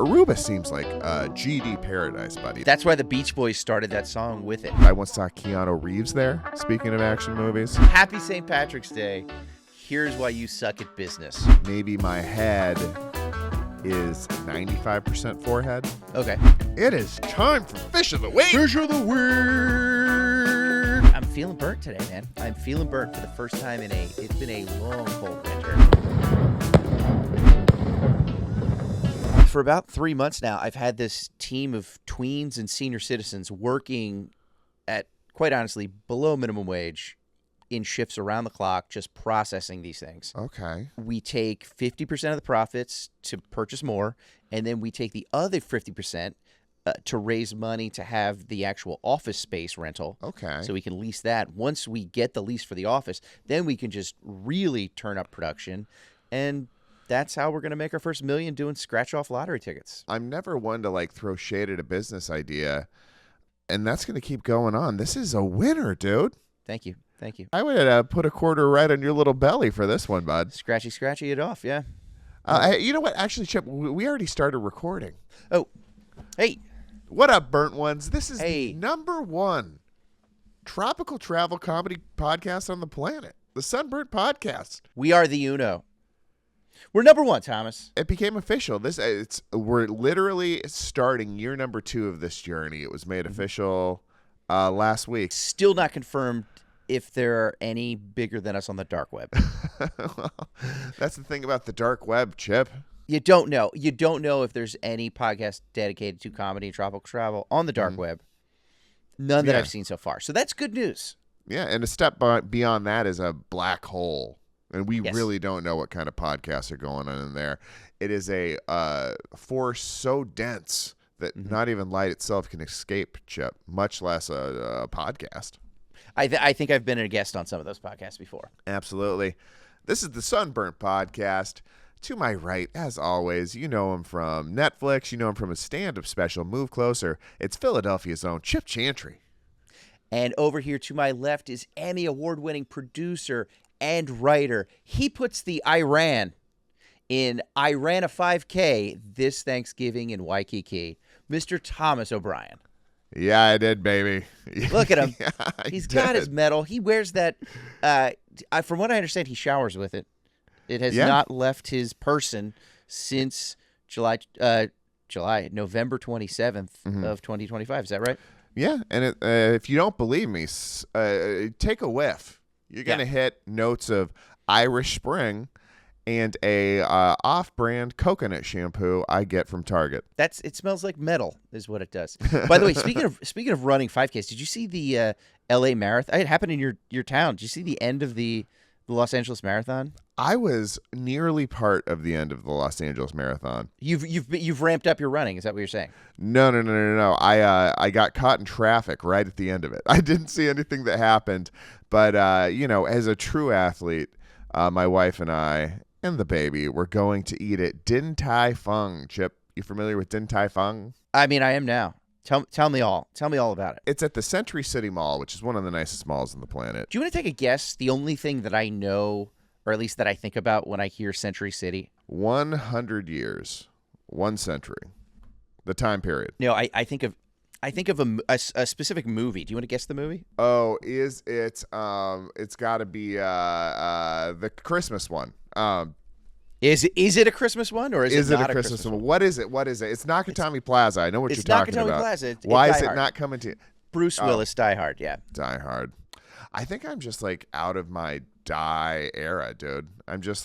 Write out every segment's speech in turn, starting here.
Aruba seems like GD paradise, buddy. That's why the Beach Boys started that song with it. I once saw Keanu Reeves there, speaking of action movies. Happy St. Patrick's Day. Here's why you suck at business. Maybe my head is 95% forehead. Okay. It is time for Fish of the Week. Fish of the Week. I'm feeling burnt today, man. I'm feeling burnt for the first time it's been a long, cold winter. For about 3 months now, I've had this team of tweens and senior citizens working at, quite honestly, below minimum wage in shifts around the clock, just processing these things. Okay. We take 50% of the profits to purchase more, and then we take the other 50% to raise money to have the actual office space rental. Okay. So we can lease that. Once we get the lease for the office, then we can just really turn up production, and that's how we're going to make our first $1 million doing scratch-off lottery tickets. I'm never one to throw shade at a business idea, and that's going to keep going on. This is a winner, dude. Thank you. Thank you. I would put a quarter right on your little belly for this one, bud. Scratchy it off, yeah. You know what? Actually, Chip, we already started recording. Oh, hey. What up, burnt ones? This is the number one tropical travel comedy podcast on the planet, the Sunburnt Podcast. We are the Uno. We're number one, Thomas. It became official. We're literally starting year number 2 of this journey. It was made official last week. Still not confirmed if there are any bigger than us on the dark web. Well, that's the thing about the dark web, Chip. You don't know. You don't know if there's any podcast dedicated to comedy and tropical travel on the dark web. None that I've seen so far. So that's good news. Yeah, and a step beyond that is a black hole. And we really don't know what kind of podcasts are going on in there. It is a force so dense that not even light itself can escape, Chip, much less a podcast. I think I've been a guest on some of those podcasts before. Absolutely. This is the Sunburnt Podcast. To my right, as always, you know him from Netflix. You know him from his stand-up special, Move Closer. It's Philadelphia's own Chip Chantry. And over here to my left is Emmy Award-winning producer and writer. He puts the Iran in I ran a 5K this Thanksgiving in Waikiki, Mr. Thomas O'Brien. Yeah, I did, baby. Look at him. Yeah, He's got his medal. He wears that. From what I understand, he showers with it. It has not left his person since November 27th of 2025. Is that right? Yeah, and if you don't believe me, take a whiff. You're going to hit notes of Irish Spring and a off-brand coconut shampoo I get from Target. It smells like metal is what it does. By the way, speaking of running 5Ks, did you see the LA Marathon? It happened in your town. Did you see the end of the Los Angeles Marathon? I was nearly part of the end of the Los Angeles Marathon. You've ramped up your running. Is that what you're saying? No. I got caught in traffic right at the end of it. I didn't see anything that happened, but as a true athlete, my wife and I and the baby were going to eat at Din Tai Fung. Chip, you familiar with Din Tai Fung? I mean, I am now. Tell me all. Tell me all about it. It's at the Century City Mall, which is one of the nicest malls on the planet. Do you want to take a guess? The only thing that I know, or at least that I think about when I hear Century City? 100 years. 1 century. The time period. No, I think of a specific movie. Do you want to guess the movie? Oh, it's got to be the Christmas one. Is it a Christmas one or is it not a Christmas one? What is it? It's Nakatomi Plaza. I know what you're talking about. It's Nakatomi Plaza. Why is it not coming to Bruce Willis, Die Hard, yeah. Die Hard. I think I'm just out of my Die era, dude. I'm just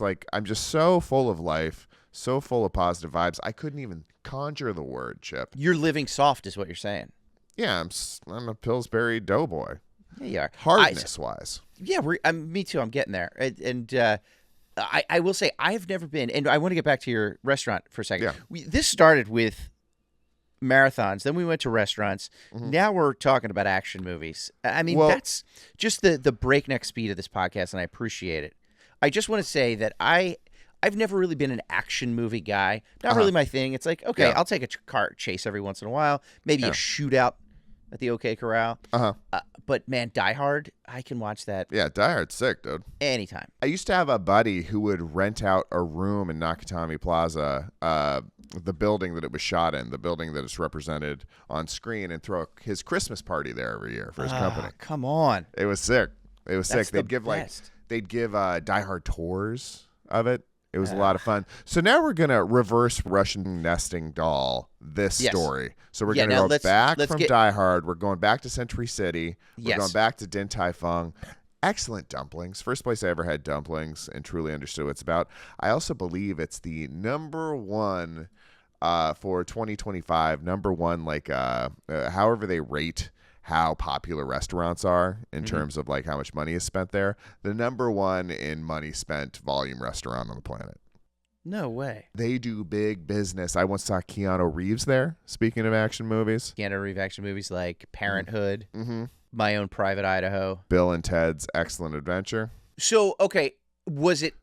so full of life, so full of positive vibes. I couldn't even conjure the word, Chip. You're living soft is what you're saying. Yeah, I'm a Pillsbury doughboy. Yeah, you are. Hardness-wise. Yeah, me too. I'm getting there. And I will say I've never been, and I want to get back to your restaurant for a second. Yeah. This started with marathons, then we went to restaurants. Now we're talking about action movies. I mean, that's just the breakneck speed of this podcast, and I appreciate it. I just want to say that I've never really been an action movie guy. Not really my thing. It's like, okay, I'll take a car chase every once in a while, maybe a shootout at the OK Corral. Uh-huh. But man, Die Hard, I can watch that. Yeah, Die Hard's sick, dude. Anytime. I used to have a buddy who would rent out a room in Nakatomi Plaza, the building that it was shot in, the building that it's represented on screen, and throw his Christmas party there every year for his company. Come on. It was sick. It was That's sick. They'd give Die Hard tours of it. It was a lot of fun. So now we're going to reverse Russian nesting doll this story. So we're going to go back from Die Hard. We're going back to Century City. We're going back to Din Tai Fung. Excellent dumplings. First place I ever had dumplings and truly understood what it's about. I also believe it's the number one for 2025, number one, like however they rate how popular restaurants are in terms of like how much money is spent there. The number one in money spent volume restaurant on the planet. No way. They do big business. I once saw Keanu Reeves there, speaking of action movies. Keanu Reeves action movies like Parenthood, My Own Private Idaho. Bill and Ted's Excellent Adventure. So, okay, was it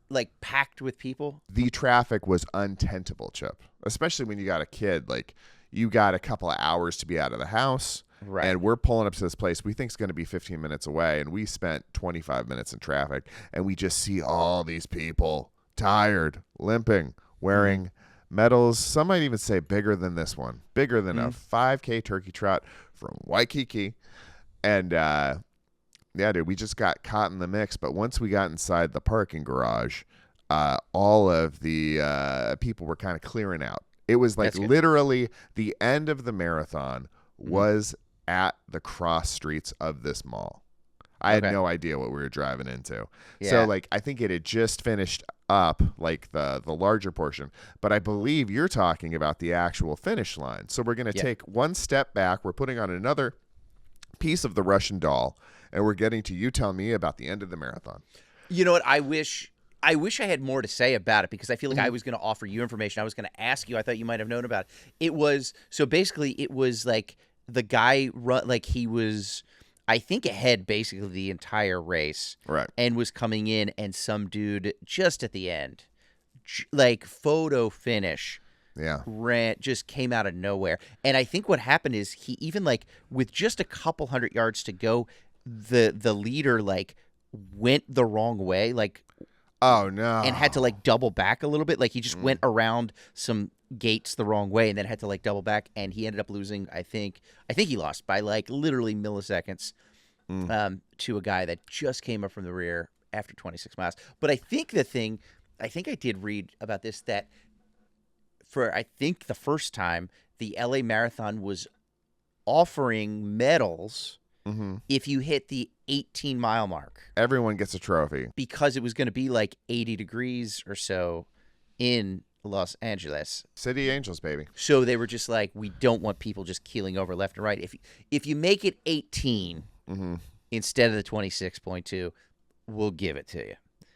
like packed with people? The traffic was untenable, Chip, especially when you got a kid. Like, you got a couple of hours to be out of the house. Right. And we're pulling up to this place we think is going to be 15 minutes away, and we spent 25 minutes in traffic, and we just see all these people tired, limping, wearing medals. Some might even say bigger than this one, bigger than a 5K turkey trot from Waikiki. And yeah, dude, we just got caught in the mix. But once we got inside the parking garage, all of the people were kind of clearing out. It was like literally the end of the marathon was at the cross streets of this mall. I had no idea what we were driving into. Yeah. So like I think it had just finished up, like the larger portion, but I believe you're talking about the actual finish line. So we're going to take one step back. We're putting on another piece of the Russian doll, and we're getting to you telling me about the end of the marathon. You know what? I wish I had more to say about it, because I feel like I was going to offer you information. I was going to ask you. I thought you might have known about it. It was like the guy he was, I think, ahead basically the entire race, right? And was coming in, and some dude just at the end, like photo finish, just came out of nowhere. And I think what happened is he even like with just a couple hundred yards to go, the leader like went the wrong way, like. Oh, no. And had to, like, double back a little bit. Like, he just went around some gates the wrong way and then had to, like, double back. And he ended up losing, I think he lost by, like, literally milliseconds to a guy that just came up from the rear after 26 miles. But I think I did read about this, that for, I think, the first time, the LA Marathon was offering medals if you hit the 18-mile mark. Everyone gets a trophy. Because it was going to be like 80 degrees or so in Los Angeles. City Angels, baby. So they were just like, we don't want people just keeling over left and right. If you make it 18 instead of the 26.2, we'll give it to you.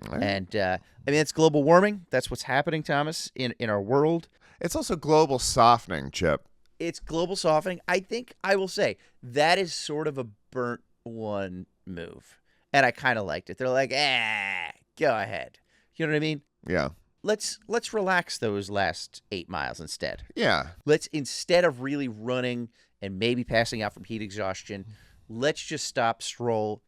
Right. And, I mean, it's global warming. That's what's happening, Thomas, in our world. It's also global softening, Chip. It's global softening. I think I will say that is sort of a burnt one move. And I kind of liked it. They're like, go ahead. You know what I mean? Yeah. Let's relax those last 8 miles instead. Yeah. Let's, instead of really running and maybe passing out from heat exhaustion, let's just stop, stroll,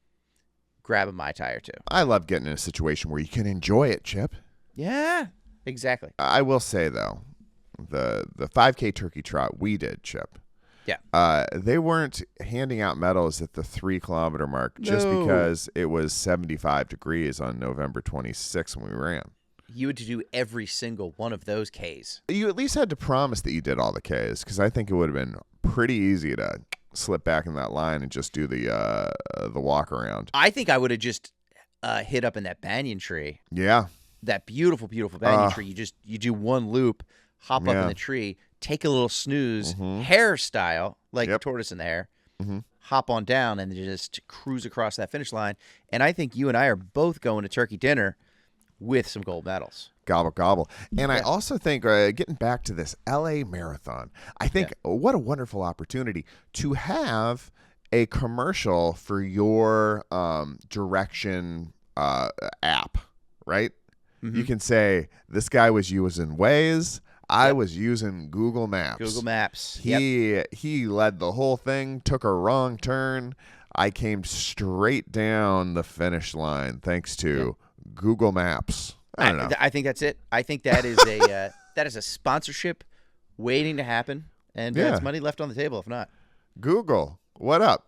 grab a Mai Tai or two. I love getting in a situation where you can enjoy it, Chip. Yeah, exactly. I will say, though, the 5K turkey trot we did, Chip. Yeah. They weren't handing out medals at the 3 kilometer mark just because it was 75 degrees on November 26th when we ran. You had to do every single one of those Ks. You at least had to promise that you did all the Ks, because I think it would have been pretty easy to slip back in that line and just do the walk around. I think I would have just hit up in that banyan tree. Yeah. That beautiful, beautiful banyan tree. You do one loop, hop up in the tree, take a little snooze, hairstyle, like the tortoise in the hair, hop on down, and just cruise across that finish line. And I think you and I are both going to turkey dinner with some gold medals. Gobble, gobble. And I also think, getting back to this LA Marathon, I think what a wonderful opportunity to have a commercial for your direction app, right? You can say, this guy was using Waze. I was using Google Maps. Google Maps. He led the whole thing, took a wrong turn. I came straight down the finish line thanks to Google Maps. I don't know. I think that's it. I think that is a sponsorship waiting to happen, and it's money left on the table if not. Google, what up?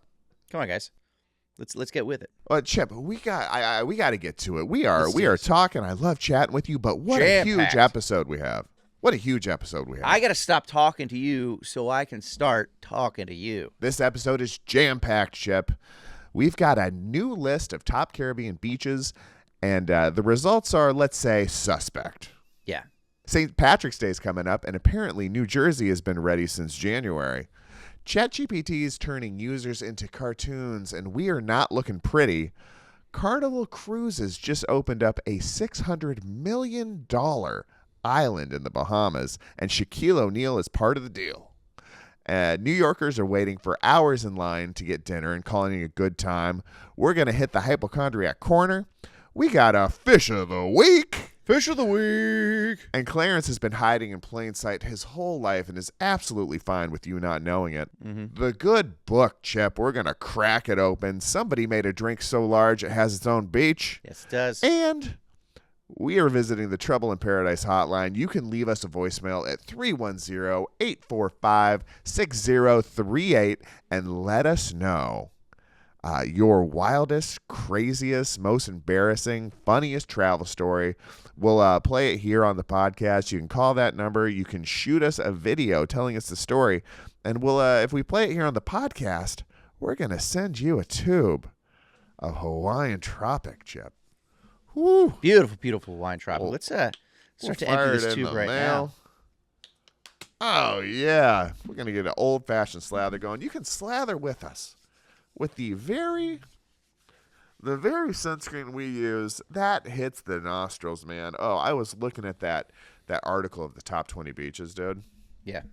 Come on, guys. Let's get with it. Chip, we got to get to it. We are talking. I love chatting with you, but what a huge episode we have. What a huge episode we have. I got to stop talking to you so I can start talking to you. This episode is jam-packed, Chip. We've got a new list of top Caribbean beaches, and the results are, let's say, suspect. Yeah. St. Patrick's Day is coming up, and apparently New Jersey has been ready since January. ChatGPT is turning users into cartoons, and we are not looking pretty. Carnival Cruises just opened up a $600 million island in the Bahamas, and Shaquille O'Neal is part of the deal. New Yorkers are waiting for hours in line to get dinner and calling it a good time. We're going to hit the hypochondriac corner. We got a fish of the week. Fish of the week. And Clarence has been hiding in plain sight his whole life and is absolutely fine with you not knowing it. Mm-hmm. The good book, Chip. We're going to crack it open. Somebody made a drink so large it has its own beach. Yes, it does. And we are visiting the Trouble in Paradise hotline. You can leave us a voicemail at 310-845-6038 and let us know your wildest, craziest, most embarrassing, funniest travel story. We'll play it here on the podcast. You can call that number. You can shoot us a video telling us the story. And we'll, if we play it here on the podcast, we're going to send you a tube of Hawaiian Tropic, Chip. Woo. Beautiful, beautiful Hawaiian Tropic. Let's start to empty this tube right now. Oh, yeah. We're going to get an old-fashioned slather going. You can slather with us with the very sunscreen we use. That hits the nostrils, man. Oh, I was looking at that article of the top 20 beaches, dude. Yeah.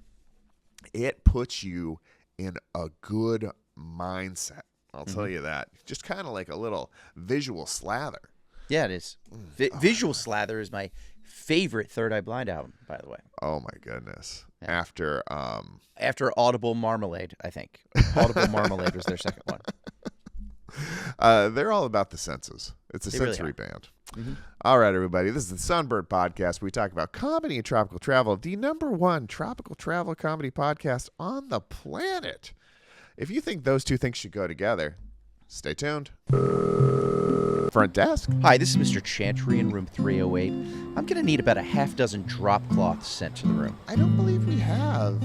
It puts you in a good mindset. I'll tell you that. Just kind of like a little visual slather. Yeah, it is. Visual Slather is my favorite Third Eye Blind album, by the way. Oh, my goodness. Yeah. After Audible Marmalade, I think. Audible Marmalade was their second one. They're all about the senses. It's a sensory really band. Mm-hmm. All right, everybody. This is the Sunburnt Podcast. We talk about comedy and tropical travel, the #1 tropical travel comedy podcast on the planet. If you think those two things should go together, stay tuned. Front desk. Hi, this is Mr. Chantry in room 308. I'm going to need about a half dozen drop cloths sent to the room. I don't believe we have.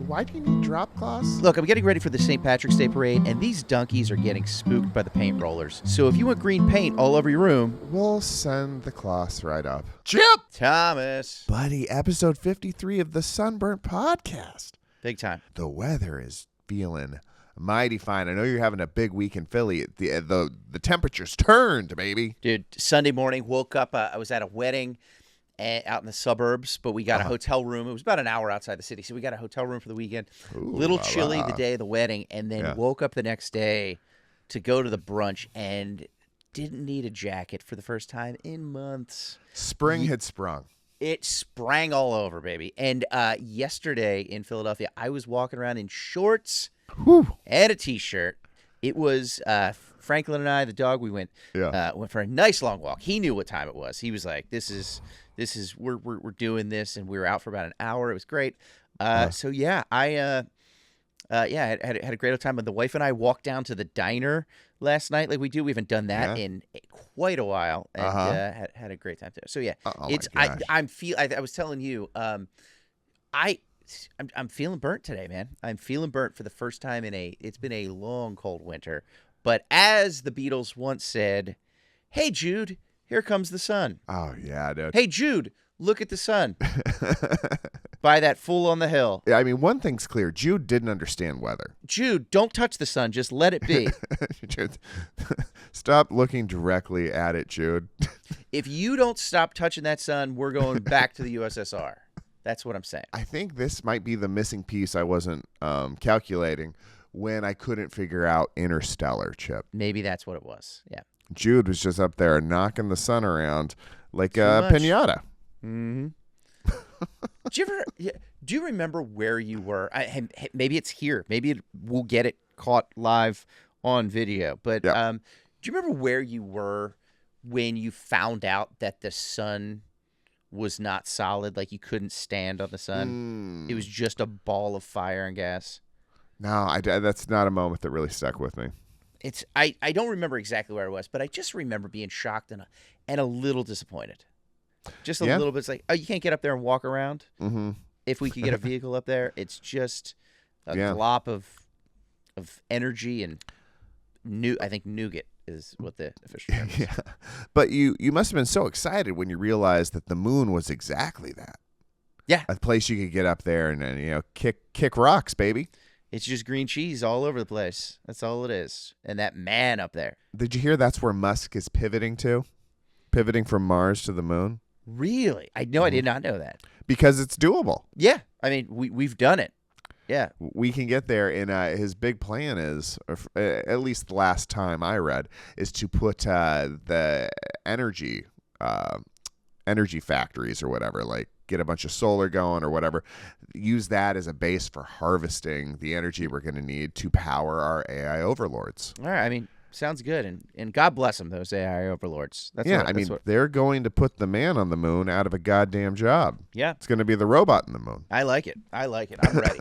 Why do you need drop cloths? Look, I'm getting ready for the St. Patrick's Day parade, and these donkeys are getting spooked by the paint rollers. So if you want green paint all over your room, we'll send the cloths right up. Chip! Thomas! Buddy, episode 53 of the Sunburnt Podcast. Big time. The weather is feeling mighty fine. I know you're having a big week in Philly. The temperature's turned, baby. Dude, Sunday morning, woke up. I was at a wedding out in the suburbs, but we got a hotel room. It was about an hour outside the city, so we got a hotel room for the weekend. Little chilly the day of the wedding, and then woke up the next day to go to the brunch and didn't need a jacket for the first time in months. Spring had sprung. It sprang all over, baby. And yesterday in Philadelphia, I was walking around in shorts and a T-shirt. It was Franklin and I, the dog. We went for a nice long walk. He knew what time it was. He was like, "This is we're doing this," and we were out for about an hour. It was great. So yeah, I had a great time. And the wife and I walked down to the diner last night, like we do. We haven't done that in quite a while, and had a great time there. So yeah, I was telling you, I'm feeling burnt today, man. I'm feeling burnt for the first time it's been a long, cold winter. But as the Beatles once said, "Hey Jude, here comes the sun." Oh yeah, dude. Hey Jude, look at the sun. By that fool on the hill. Yeah, I mean, one thing's clear. Jude didn't understand weather. Jude, don't touch the sun. Just let it be. Jude, stop looking directly at it, Jude. If you don't stop touching that sun, we're going back to the USSR. That's what I'm saying. I think this might be the missing piece I wasn't calculating when I couldn't figure out Interstellar, Chip. Maybe that's what it was. Yeah. Jude was just up there knocking the sun around like a piñata. Mm-hmm. Do you remember where you were? Maybe it's here. Maybe we'll get it caught live on video. But do you remember where you were when you found out that the sun was not solid? Like you couldn't stand on the sun. It was just a ball of fire and gas. No, that's not a moment that really stuck with me. I don't remember exactly where I was, but I just remember being shocked and a little disappointed. Just a little bit. It's like, oh, you can't get up there and walk around? Mm-hmm. If we could get a vehicle up there, it's just a glop of energy and I think nougat is what the official term is. Yeah. But you must have been so excited when you realized that the moon was exactly that. Yeah. A place you could get up there and kick rocks, baby. It's just green cheese all over the place. That's all it is. And that man up there. Did you hear that's where Musk is pivoting to? Pivoting from Mars to the moon? Really? I did not know that. Because it's doable. Yeah. I mean, we've done it. Yeah. We can get there. And his big plan is, at least the last time I read, is to put the energy factories or whatever, like get a bunch of solar going or whatever, use that as a base for harvesting the energy we're going to need to power our AI overlords. All right. I mean, sounds good. And God bless them, those AI overlords. They're going to put the man on the moon out of a goddamn job. Yeah. It's going to be the robot in the moon. I like it. I'm ready.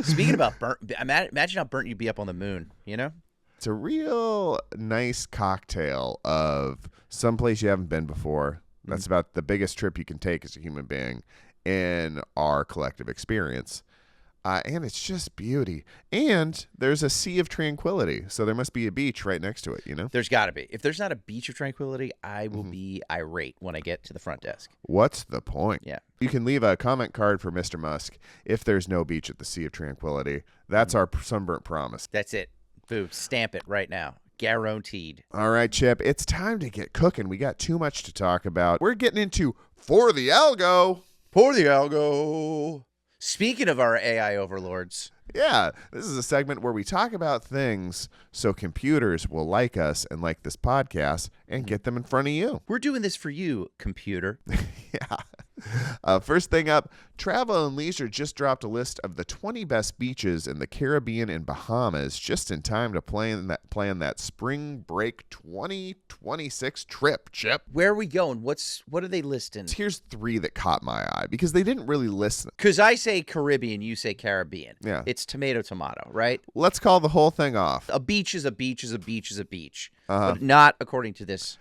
Speaking about burnt, imagine how burnt you'd be up on the moon, you know? It's a real nice cocktail of someplace you haven't been before. That's about the biggest trip you can take as a human being in our collective experience. And it's just beauty. And there's a sea of tranquility. So there must be a beach right next to it, you know? There's got to be. If there's not a beach of tranquility, I will be irate when I get to the front desk. What's the point? Yeah. You can leave a comment card for Mr. Musk if there's no beach at the sea of tranquility. That's our Sunburnt promise. That's it. Boom. Stamp it right now. Guaranteed. All right, Chip. It's time to get cooking. We got too much to talk about. We're getting into For the Algo. For the Algo. Speaking of our AI overlords. Yeah, this is a segment where we talk about things so computers will like us and like this podcast and get them in front of you. We're doing this for you, computer. Yeah. First thing up, Travel and Leisure just dropped a list of the 20 best beaches in the Caribbean and Bahamas just in time to plan that spring break 2026 trip, Chip. Where are we going? What are they listing? Here's 3 that caught my eye because they didn't really list them. Because I say Caribbean, you say Caribbean. Yeah. It's tomato, right? Let's call the whole thing off. A beach is a beach is a beach is a beach. But not according to this.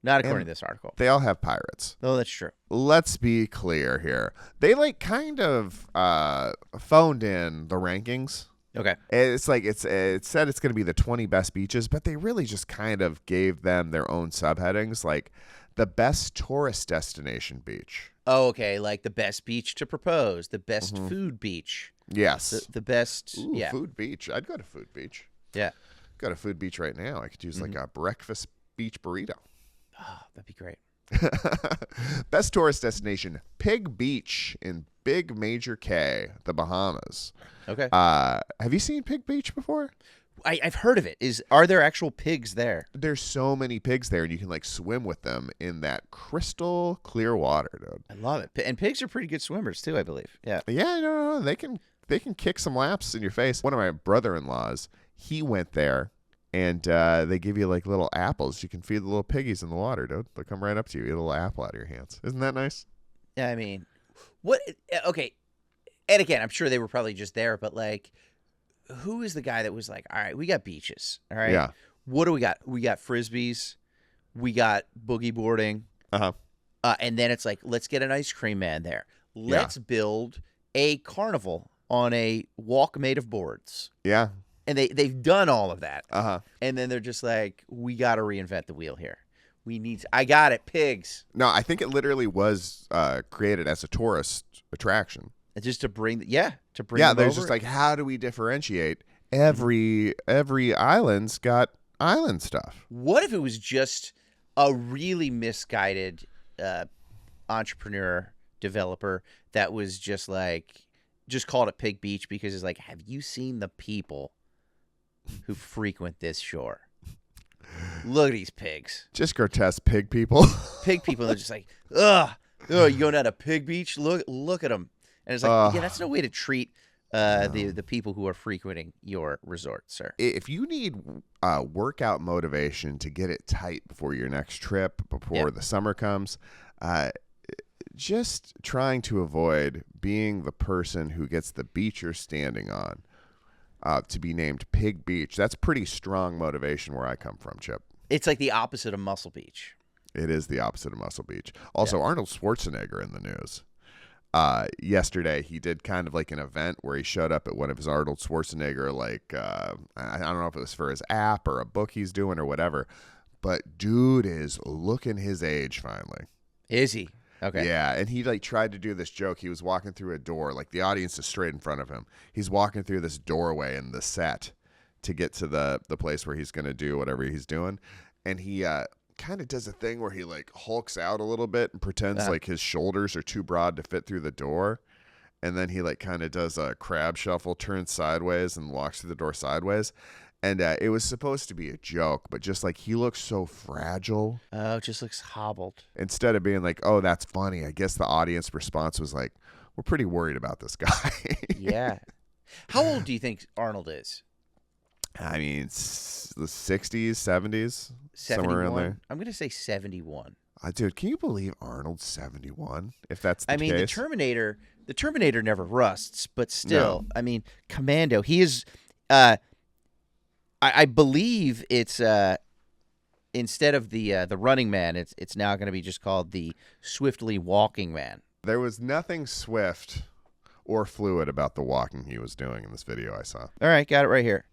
Not according to this article. They all have pirates. Oh, that's true. Let's be clear here. They kind of phoned in the rankings. Okay. It's like it said it's going to be the 20 best beaches, but they really just kind of gave them their own subheadings, like the best tourist destination beach. Oh, okay. Like the best beach to propose, the best food beach. Yes. The best. Ooh, food beach. I'd go to food beach. Yeah. Go to food beach right now. I could use like a breakfast beach burrito. Oh, that'd be great. Best tourist destination, Pig Beach in Big Major K, the Bahamas. Okay. Have you seen Pig Beach before? I've heard of it. Are there actual pigs there? There's so many pigs there, and you can swim with them in that crystal clear water, dude. I love it. And pigs are pretty good swimmers too, I believe. Yeah. Yeah, no, they can kick some laps in your face. One of my brother-in-laws, he went there. And they give you little apples. You can feed the little piggies in the water, dude. They'll come right up to you, eat a little apple out of your hands. Isn't that nice? Yeah, I mean, what? Okay, and again, I'm sure they were probably just there, but who is the guy that was like, all right, we got beaches, all right? Yeah. What do we got? We got frisbees, we got boogie boarding, and then it's like, let's get an ice cream man there. Let's build a carnival on a walk made of boards. Yeah. And they've done all of that. And then they're just like, we got to reinvent the wheel here. I got it, pigs. No, I think it literally was created as a tourist attraction. Just to bring them there's over. just how do we differentiate? Every island's got island stuff. What if it was just a really misguided entrepreneur, developer that was just called it Pig Beach because it's have you seen the people who frequent this shore? Look at these pigs. Just grotesque pig people. Pig people are just ugh, Oh, you going down to Pig Beach? Look at them. And it's like, yeah, that's no way to treat the people who are frequenting your resort, sir. If you need workout motivation to get it tight before your next trip, before the summer comes, just trying to avoid being the person who gets the beach you're standing on to be named Pig Beach. That's pretty strong motivation where I come from, Chip. It's like the opposite of Muscle Beach. It is the opposite of Muscle Beach. Also, Arnold Schwarzenegger in the news. Yesterday, he did kind of like an event where he showed up at one of his Arnold Schwarzenegger, like, I don't know if it was for his app or a book he's doing or whatever, but dude is looking his age finally. Is he? Okay. Yeah, and he like tried to do this joke. He was walking through a door, like the audience is straight in front of him. He's walking through this doorway in the set to get to the place where he's going to do whatever he's doing. And he kind of does a thing where he like hulks out a little bit and pretends like his shoulders are too broad to fit through the door. And then he like kind of does a crab shuffle, turns sideways and walks through the door sideways. And it was supposed to be a joke, but just like he looks so fragile. Oh, it just looks hobbled. Instead of being like, oh, that's funny, I guess the audience response was like, we're pretty worried about this guy. Yeah. How old do you think Arnold is? I mean, the 60s, 70s, 71? somewhere around there. I'm going to say 71. Dude, can you believe Arnold's 71? If that's the case. The Terminator never rusts, but still, No. I mean, Commando, he is... I believe it's instead of the running man, it's now going to be just called the swiftly walking man. There was nothing swift or fluid about the walking he was doing in this video I saw. All right, got it right here.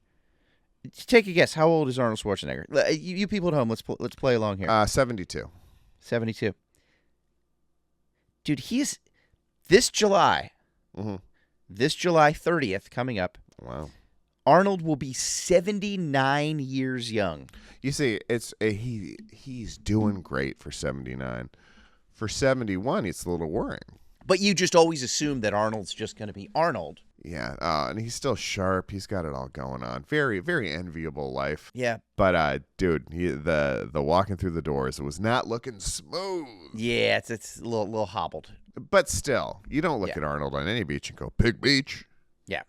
Take a guess. How old is Arnold Schwarzenegger? You people at home, let's play along here. 72. 72. Dude, he's this July. Mm-hmm. This July 30th coming up. Wow. Arnold will be 79 years young. You see, it's he's doing great for 79. For 71, it's a little worrying. But you just always assume that Arnold's just going to be Arnold. Yeah, and he's still sharp. He's got it all going on. Very, very enviable life. Yeah. But dude, the walking through the doors, it was not looking smooth. Yeah, it's a little hobbled. But still, you don't look at Arnold on any beach and go, Pig Beach. Yeah.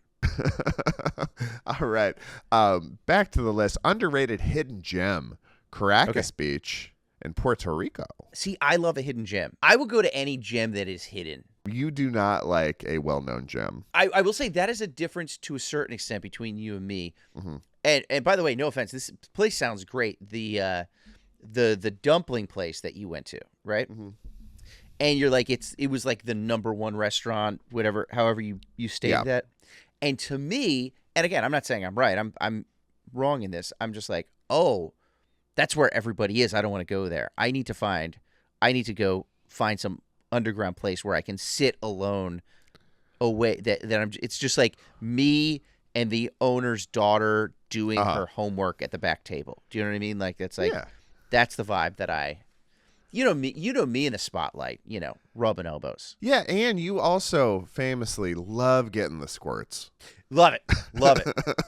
All right. Back to the list. Underrated hidden gem, Caracas Beach in Puerto Rico. See, I love a hidden gem. I will go to any gem that is hidden. You do not like a well-known gem. I will say that is a difference to a certain extent between you and me. Mm-hmm. And by the way, no offense, this place sounds great. The dumpling place that you went to, right? Mm-hmm. And you're like, it was like the #1 restaurant, whatever, however you stated that. And to me, and again, I'm not saying I'm right. I'm wrong in this. I'm just like, oh, that's where everybody is. I don't want to go there. I need to go find some underground place where I can sit alone away. It's just like me and the owner's daughter doing her homework at the back table. Do you know what I mean? Like that's like that's the vibe that you know me in the spotlight, rubbing elbows. Yeah, and you also famously love getting the squirts. Love it.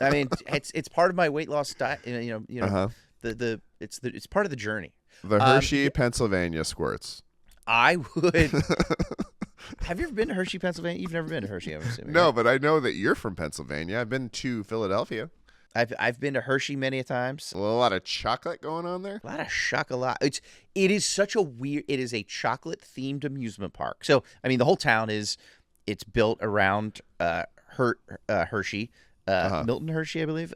I mean, it's part of my weight loss diet. It's part of the journey. The Hershey, Pennsylvania squirts. I would. Have you ever been to Hershey, Pennsylvania? You've never been to Hershey, I'm assuming. No, but I know that you're from Pennsylvania. I've been to Philadelphia. I've been to Hershey many a times. A lot of chocolate going on there. A lot of chocolate. It is such a weird. It is a chocolate themed amusement park. So I mean, the whole town it's built around Hershey, Milton Hershey, I believe.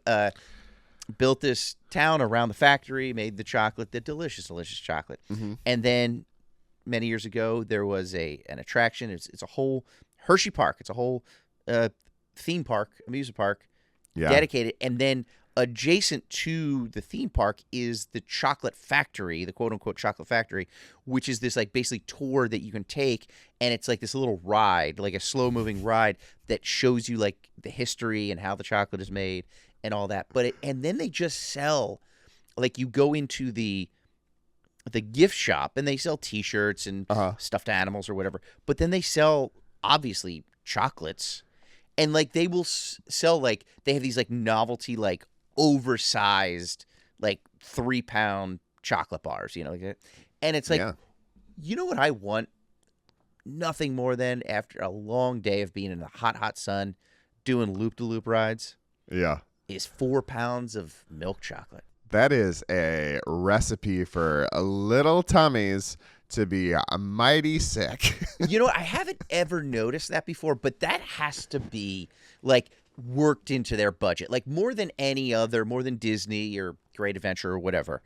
Built this town around the factory, made the chocolate, the delicious chocolate, and then many years ago there was an attraction. It's a whole Hershey Park. It's a whole theme park, amusement park. Dedicated, and then adjacent to the theme park is the chocolate factory, the quote-unquote chocolate factory, which is this like basically tour that you can take, and it's like this little ride, like a slow-moving ride that shows you like the history and how the chocolate is made and all that. And then they just sell, like you go into the gift shop and they sell T-shirts and stuffed animals or whatever, but then they sell obviously chocolates. And, like, they will sell, like, they have these, like, novelty, like, oversized, like, 3-pound chocolate bars, like that. And it's like, you know what I want nothing more than, after a long day of being in the hot, hot sun, doing loop-de-loop rides, is 4 pounds of milk chocolate. That is a recipe for little tummies to be mighty sick. I haven't ever noticed that before, but that has to be like worked into their budget, like more than Disney or Great Adventure or whatever.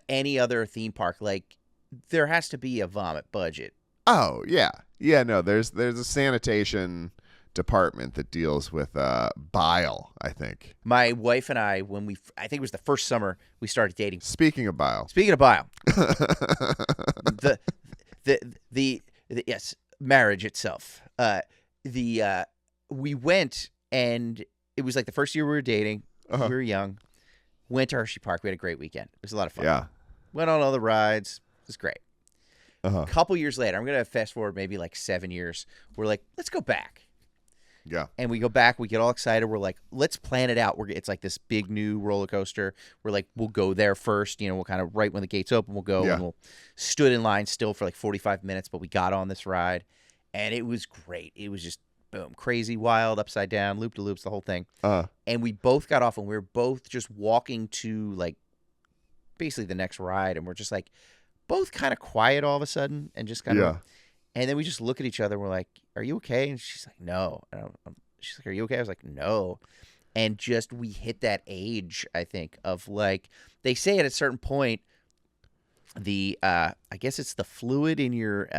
Any other theme park, like there has to be a vomit budget. Oh yeah, no. There's a sanitation department that deals with bile. I think my wife and I, I think it was the first summer we started dating. Speaking of bile, the yes, marriage itself. We went, and it was like the first year we were dating. We were young. Went to Hershey Park. We had a great weekend. It was a lot of fun. Yeah. Went on all the rides. It was great. A couple years later, I'm going to fast forward maybe like 7 years. We're like, let's go back. Yeah. And we go back. We get all excited. We're like, let's plan it out. It's like this big new roller coaster. We're like, we'll go there first. We'll kind of right when the gates open, we'll go. Yeah. And we'll stood in line still for like 45 minutes, but we got on this ride. And it was great. It was just, boom, crazy, wild, upside down, loop-de-loops, the whole thing. And we both got off, and we were both just walking to, like, basically the next ride. And we're just, like, both kind of quiet all of a sudden and just kind of. And then we just look at each other, and we're like, are you okay? And she's like, no. She's like, are you okay? I was like, no. And just we hit that age, I think, of, like, they say at a certain point, I guess it's the fluid in your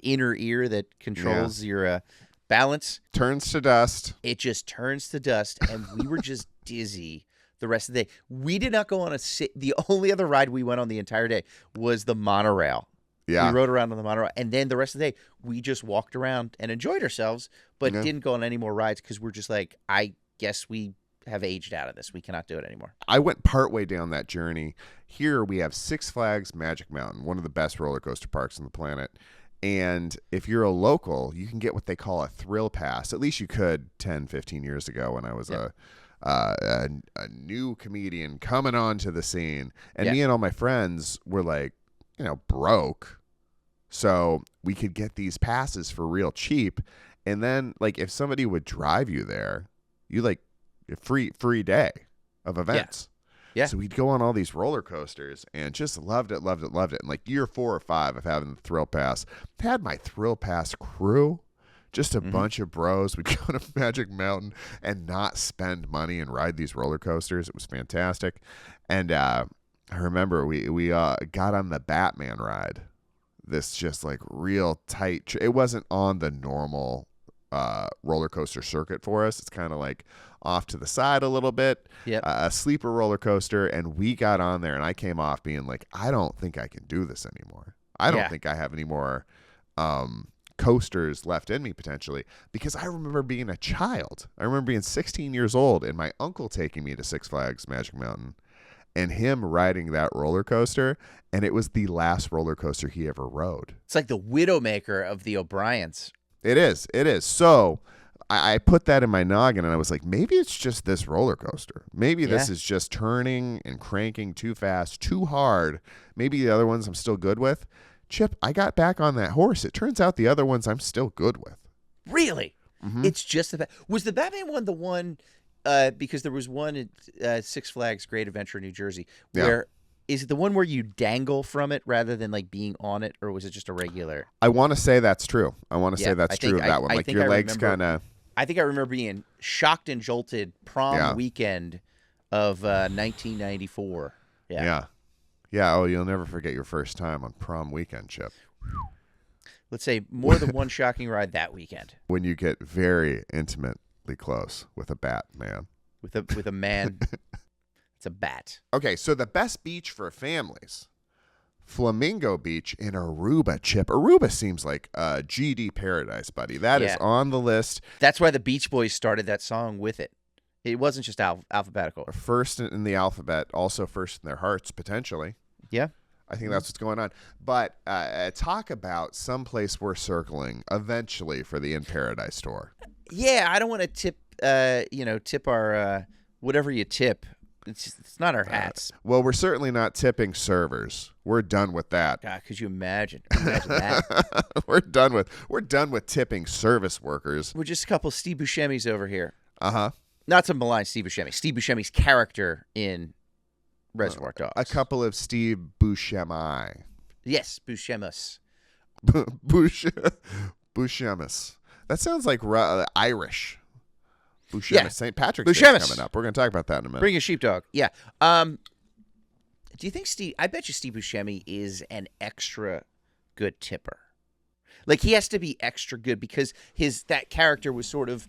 inner ear that controls your balance turns to dust. It just turns to dust, and we were just dizzy the rest of the day. We did not go on the only other ride we went on the entire day was the monorail. Yeah. We rode around on the monorail, and then the rest of the day we just walked around and enjoyed ourselves, but didn't go on any more rides because we're just like, I guess we have aged out of this. We cannot do it anymore. I went partway down that journey. Here we have Six Flags Magic Mountain, one of the best roller coaster parks on the planet. And if you're a local, you can get what they call a thrill pass. At least you could 10, 15 years ago when I was a new comedian coming onto the scene. And me and all my friends were like, broke. So we could get these passes for real cheap. And then, like, if somebody would drive you there, you like a free day of events. Yeah. So we'd go on all these roller coasters and just loved it. And like year 4 or 5 of having the Thrill Pass, had my Thrill Pass crew, just a bunch of bros. We'd go to Magic Mountain and not spend money and ride these roller coasters. It was fantastic. And I remember we got on the Batman ride. This just like real tight. It wasn't on the normal roller coaster circuit for us. It's kind of like off to the side a little bit, a sleeper roller coaster, and we got on there, and I came off being like, I don't think I can do this anymore. I don't think I have any more coasters left in me potentially, because I remember being a child. I remember being 16 years old and my uncle taking me to Six Flags Magic Mountain and him riding that roller coaster, and it was the last roller coaster he ever rode. It's like the Widowmaker of the O'Briens. It is. So I put that in my noggin, and I was like, maybe it's just this roller coaster. Maybe this is just turning and cranking too fast, too hard. Maybe the other ones I'm still good with. Chip, I got back on that horse. It turns out the other ones I'm still good with. Really? Mm-hmm. It's just was the Batman one the one, because there was one at Six Flags Great Adventure in New Jersey, where is it the one where you dangle from it rather than like being on it, or was it just a regular? I want to say that's true. Of that one. Like your legs kind of. I think I remember being shocked and jolted prom weekend of 1994. Yeah. Oh, you'll never forget your first time on prom weekend, Chip. Let's say more than one shocking ride that weekend. When you get very intimately close with a bat man. With a man. It's a bat. Okay, so the best beach for families. Flamingo Beach in Aruba, Chip. Aruba seems like a GD paradise, buddy. That is on the list. That's why the Beach Boys started that song with it. It wasn't just alphabetical. First in the alphabet, also first in their hearts, potentially. Yeah. I think that's what's going on. But talk about someplace we're circling eventually for the In Paradise tour. Yeah, I don't want to tip our whatever you tip It's not our hats. Well, we're certainly not tipping servers. We're done with that. God, could you imagine? Imagine that. We're done with tipping service workers. We're just a couple Steve Buscemi's over here. Uh-huh. Not to malign Steve Buscemi. Steve Buscemi's character in Reservoir Dogs. A couple of Steve Buscemi. Yes, Buscemis. Buscemis. That sounds like Irish. Buscemis. Yeah. St. Patrick's Day is coming up. We're going to talk about that in a minute. Bring a sheepdog. Yeah. Do you think I bet you Steve Buscemi is an extra good tipper. Like, he has to be extra good because that character was sort of,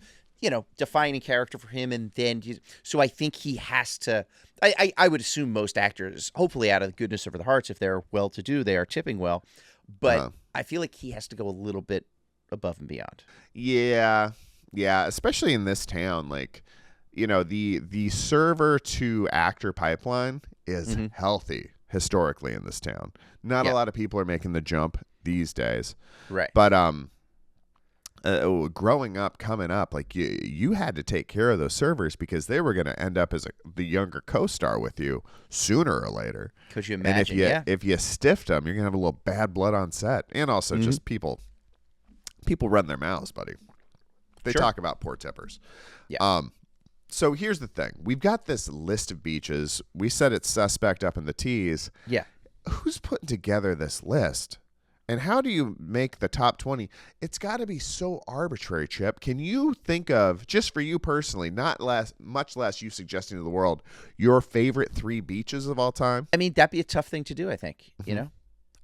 defining character for him. And then, so I think he has to, I would assume most actors, hopefully out of the goodness of their hearts, if they're well-to-do, they are tipping well. But I feel like he has to go a little bit above and beyond. Yeah. Yeah. Especially in this town. Like, the server to actor pipeline is healthy historically in this town. Not a lot of people are making the jump these days. Right. But, growing up, coming up, like you had to take care of those servers because they were going to end up as the younger co-star with you sooner or later. Could you imagine? And if you stiffed them, you're going to have a little bad blood on set. And also just people run their mouths, buddy. They talk about poor tippers. Yeah. So here's the thing. We've got this list of beaches. We said it's suspect up in the T's. Yeah. Who's putting together this list? And how do you make the top 20? It's got to be so arbitrary, Chip. Can you think of, just for you personally, much less you suggesting to the world, your favorite 3 beaches of all time? I mean, that'd be a tough thing to do, I think,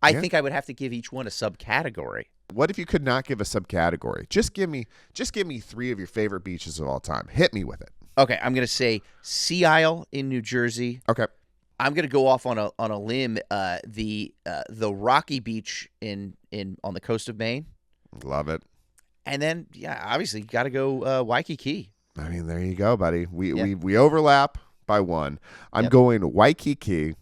I think I would have to give each one a subcategory. What if you could not give a subcategory? Just give me 3 of your favorite beaches of all time. Hit me with it. Okay, I'm going to say Sea Isle in New Jersey. Okay. I'm going to go off on a limb. The Rocky Beach on the coast of Maine. Love it. And then obviously you got to go Waikiki. I mean, there you go, buddy. We overlap by one. I'm going Waikiki.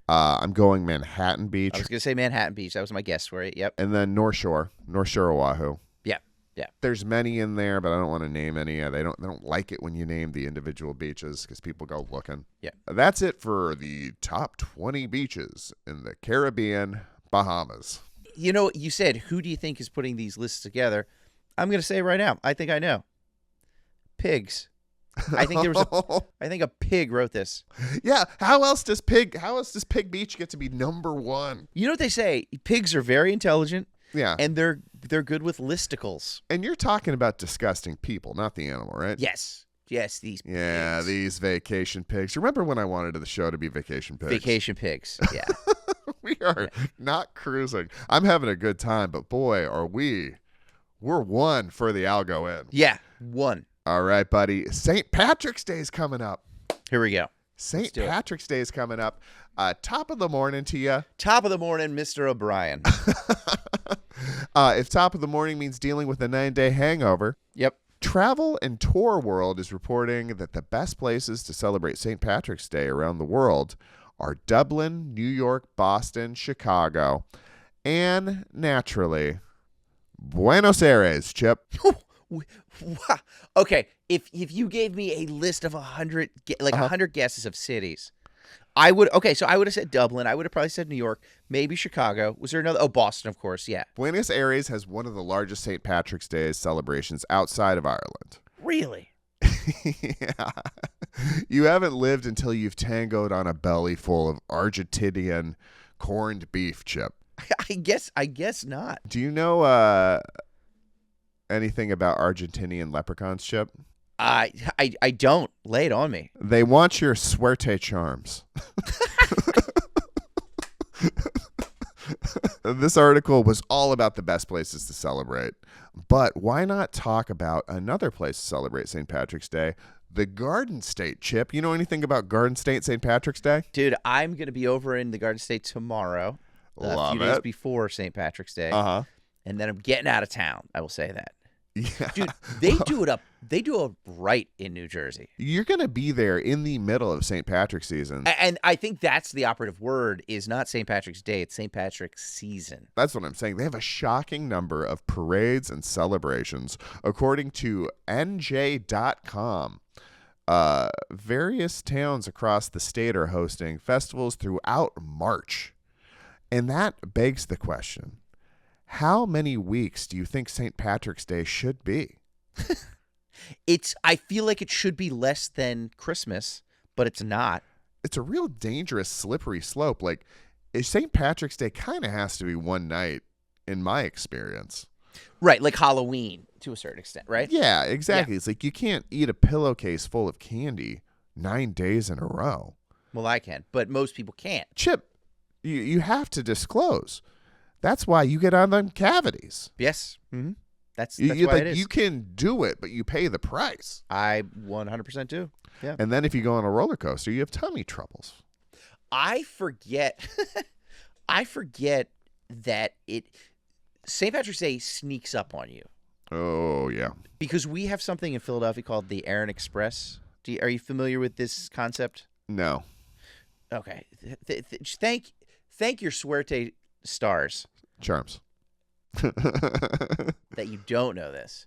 I'm going Manhattan Beach. I was going to say Manhattan Beach. That was my guess for it. Yep. And then North Shore Oahu. Yeah. There's many in there, but I don't want to name any. They don't like it when you name the individual beaches because people go looking. Yeah. That's it for the top 20 beaches in the Caribbean, Bahamas. You said, who do you think is putting these lists together? I'm going to say right now, I think I know. Pigs. I think a pig wrote this. Yeah. How else does Pig Beach get to be number 1? You know what they say? Pigs are very intelligent. Yeah. And they're good with listicles. And you're talking about disgusting people, not the animal, right? Yes. Yes, these pigs. Yeah, these vacation pigs. Remember when I wanted the show to be Vacation Pigs? Vacation pigs, yeah. We are not cruising. I'm having a good time, but boy, we're one for the algo in. Yeah, one. All right, buddy. St. Patrick's Day is coming up. Here we go. St. Patrick's Day is coming up. Top of the morning to you. Top of the morning, Mr. O'Brien. If top of the morning means dealing with a 9-day hangover. Yep. Travel and Tour World is reporting that the best places to celebrate St. Patrick's Day around the world are Dublin, New York, Boston, Chicago, and naturally, Buenos Aires, Chip. Okay, if you gave me a list of 100 guesses of cities, I would have said Dublin. I would have probably said New York, maybe Chicago. Was there another? Oh, Boston, of course. Yeah. Buenos Aires has one of the largest St. Patrick's Day celebrations outside of Ireland. Really? Yeah. You haven't lived until you've tangoed on a belly full of Argentinian corned beef, Chip. I guess not. Do you know anything about Argentinian leprechauns, Chip? I don't. Lay it on me. They want your suerte charms. This article was all about the best places to celebrate. But why not talk about another place to celebrate St. Patrick's Day? The Garden State, Chip. You know anything about Garden State St. Patrick's Day? Dude, I'm going to be over in the Garden State tomorrow. Love a few days before St. Patrick's Day. Uh-huh. And then I'm getting out of town. I will say that. Yeah. Dude, they do it right in New Jersey. You're going to be there in the middle of St. Patrick's season. And I think that's the operative word is not St. Patrick's Day, it's St. Patrick's season. That's what I'm saying. They have a shocking number of parades and celebrations. According to NJ.com, various towns across the state are hosting festivals throughout March. And that begs the question, how many weeks do you think St. Patrick's Day should be? I feel like it should be less than Christmas, but it's not. It's a real dangerous, slippery slope. Like, St. Patrick's Day kind of has to be one night, in my experience. Right, like Halloween to a certain extent, right? Yeah, exactly. Yeah. It's like you can't eat a pillowcase full of candy 9 days in a row. Well, I can, but most people can't. Chip, you have to disclose. That's why you get on them cavities. Yes. Mm-hmm. That's why it is. You can do it, but you pay the price. I 100% do. Yeah. And then if you go on a roller coaster, you have tummy troubles. I forget that St. Patrick's Day sneaks up on you. Oh, yeah. Because we have something in Philadelphia called the Erin Express. Are you familiar with this concept? No. Okay. Thank your Suerte stars. Charms. That you don't know this.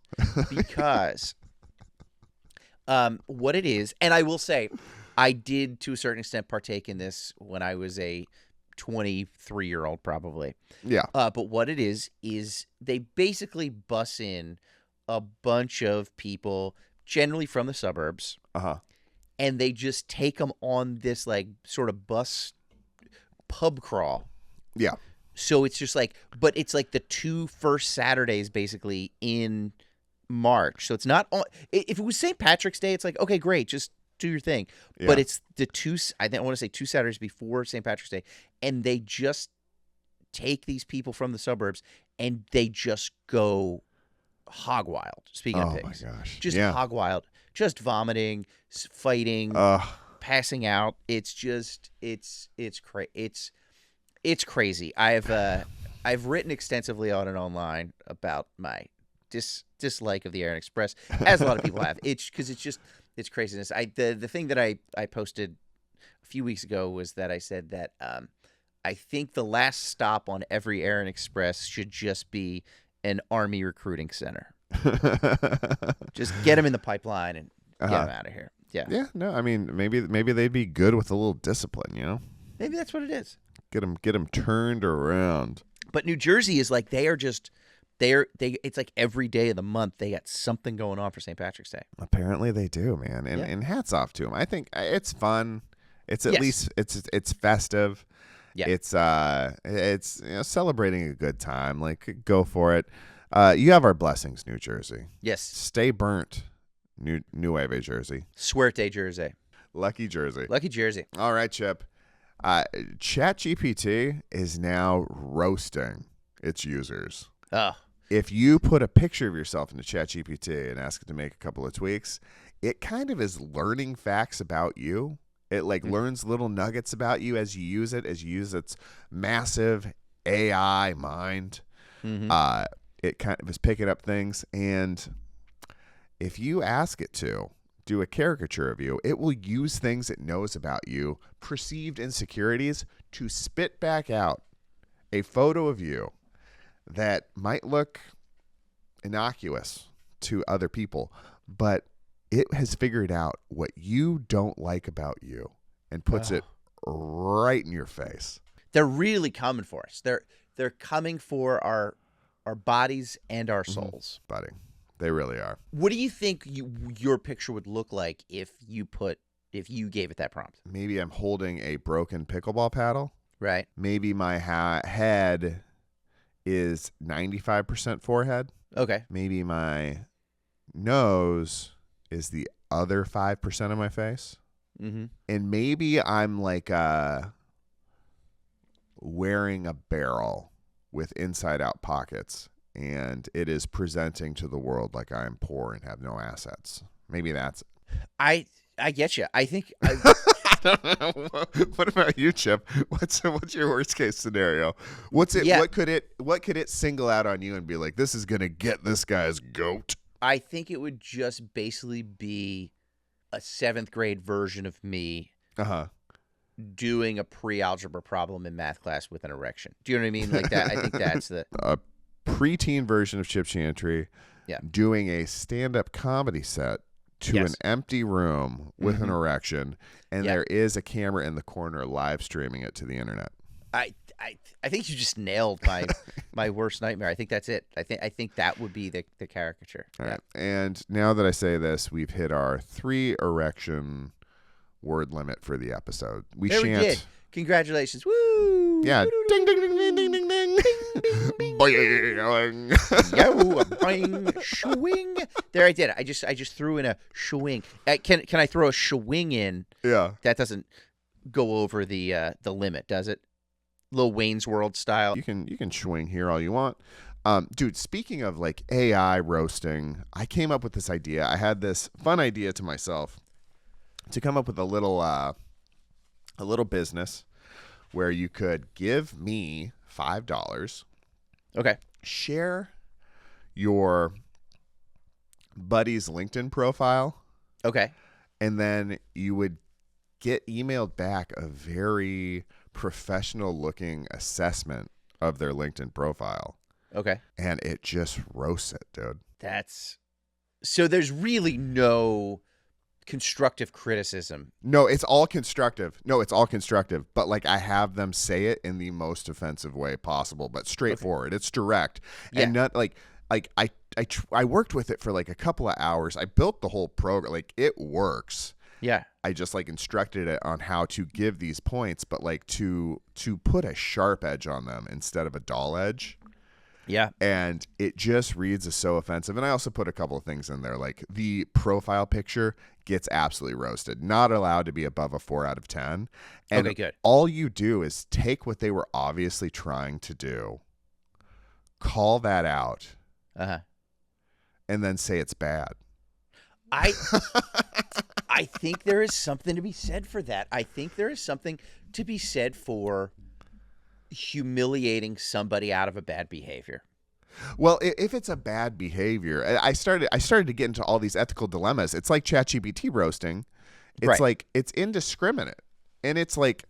Because what it is, and I will say, I did to a certain extent partake in this when I was a 23-year-old probably. Yeah. But what it is they basically bus in a bunch of people, generally from the suburbs. Uh-huh. And they just take them on this like sort of bus pub crawl. Yeah. So it's just like, but it's like the 2 first Saturdays basically in March. So it's not on. If it was St. Patrick's Day, it's like, okay, great, just do your thing. Yeah. But it's the I want to say 2 Saturdays before St. Patrick's Day, and they just take these people from the suburbs and they just go hog wild. Speaking of pigs, my gosh, just hog wild, just vomiting, fighting, passing out. It's just it's crazy. I've written extensively on it online about my dislike of the Erin Express, as a lot of people have. It's because it's craziness. The thing that I posted a few weeks ago was that I said that I think the last stop on every Erin Express should just be an Army recruiting center. Just get them in the pipeline and get them out of here. Yeah. Yeah. No, I mean, maybe they'd be good with a little discipline, you know? Maybe that's what it is. Get them turned around. But New Jersey is like it's like every day of the month they got something going on for St. Patrick's Day. Apparently they do, man. And hats off to them. I think it's fun. It's at least it's festive. Yeah. It's celebrating a good time. Like, go for it. You have our blessings, New Jersey. Yes. Stay burnt, Nueve Jersey. Suerte Jersey. Lucky Jersey. Lucky Jersey. All right, Chip. ChatGPT is now roasting its users. Oh. If you put a picture of yourself into ChatGPT and ask it to make a couple of tweaks, it kind of is learning facts about you. It learns little nuggets about you as you use it, as you use its massive AI mind. Mm-hmm. It kind of is picking up things. And if you ask it to do a caricature of you, it will use things it knows about you, perceived insecurities, to spit back out a photo of you that might look innocuous to other people, but it has figured out what you don't like about you and puts it right in your face. They're really coming for us. They're coming for our bodies and our souls. Buddy. They really are. What do you think your picture would look like if you gave it that prompt? Maybe I'm holding a broken pickleball paddle. Right. Maybe my head is 95% forehead. Okay. Maybe my nose is the other 5% of my face. Mm-hmm. And maybe I'm like wearing a barrel with inside-out pockets, and it is presenting to the world like I am poor and have no assets. Maybe that's it. I get you. I think. I don't know. What about you, Chip? What's your worst case scenario? What's it? Yeah. What could it single out on you and be like, this is gonna get this guy's goat? I think it would just basically be a 7th grade version of me. Doing a pre-algebra problem in math class with an erection. Do you know what I mean? Like that. I think that's the preteen version of Chip Chantry, doing a stand-up comedy set to an empty room with an erection, and Yeah. there is a camera in the corner live streaming it to the internet. I think you just nailed my worst nightmare. I think that's it. I think that would be the caricature. All right. And now that I say this, we've hit our 3 erection word limit for the episode. We did. Congratulations. Woo! Yeah. Ding, ding, ding, ding, ding, ding, ding. Boing. Yo, boing, swing. There, I did. I just threw in a swing. Can I throw a swing in? Yeah. That doesn't go over the limit, does it? Lil Wayne's World style. You can swing here all you want. Dude, speaking of like AI roasting, I came up with this idea. I had this fun idea to myself to come up with a little business where you could give me $5. Okay. Share your buddy's LinkedIn profile. Okay. And then you would get emailed back a very professional looking assessment of their LinkedIn profile. Okay. And it just roasts it, dude. So there's really no constructive criticism. No, it's all constructive. But like I have them say it in the most offensive way possible, but straightforward. Okay. It's direct. Yeah. And not like I worked with it for like a couple of hours. I built the whole program. Like it works. Yeah. I just like instructed it on how to give these points, but like to put a sharp edge on them instead of a dull edge. Yeah. And it just reads as so offensive. And I also put a couple of things in there. Like the profile picture gets absolutely roasted. Not allowed to be above a 4 out of 10. And okay, good. All you do is take what they were obviously trying to do, call that out, and then say it's bad. I think there is something to be said for that. I think there is something to be said for humiliating somebody out of a bad behavior. Well, if it's a bad behavior, I started to get into all these ethical dilemmas. It's like ChatGPT roasting. It's like it's indiscriminate. And it's like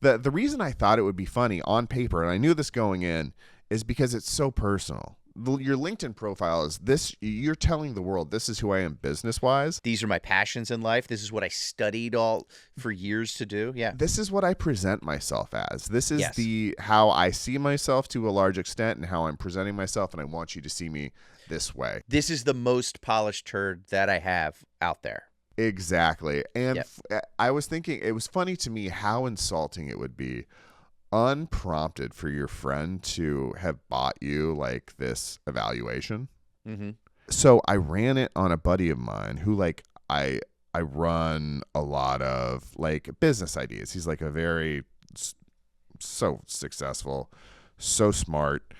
the reason I thought it would be funny on paper, and I knew this going in, is because it's so personal. Your LinkedIn profile is this. You're telling the world this is who I am business-wise. These are my passions in life. This is what I studied all for years to do. Yeah. This is what I present myself as. This is how I see myself to a large extent and how I'm presenting myself, and I want you to see me this way. This is the most polished turd that I have out there. Exactly. And I was thinking, it was funny to me how insulting it would be unprompted for your friend to have bought you like this evaluation. Mm-hmm. So I ran it on a buddy of mine who like I run a lot of like business ideas. He's like a very so successful, so smart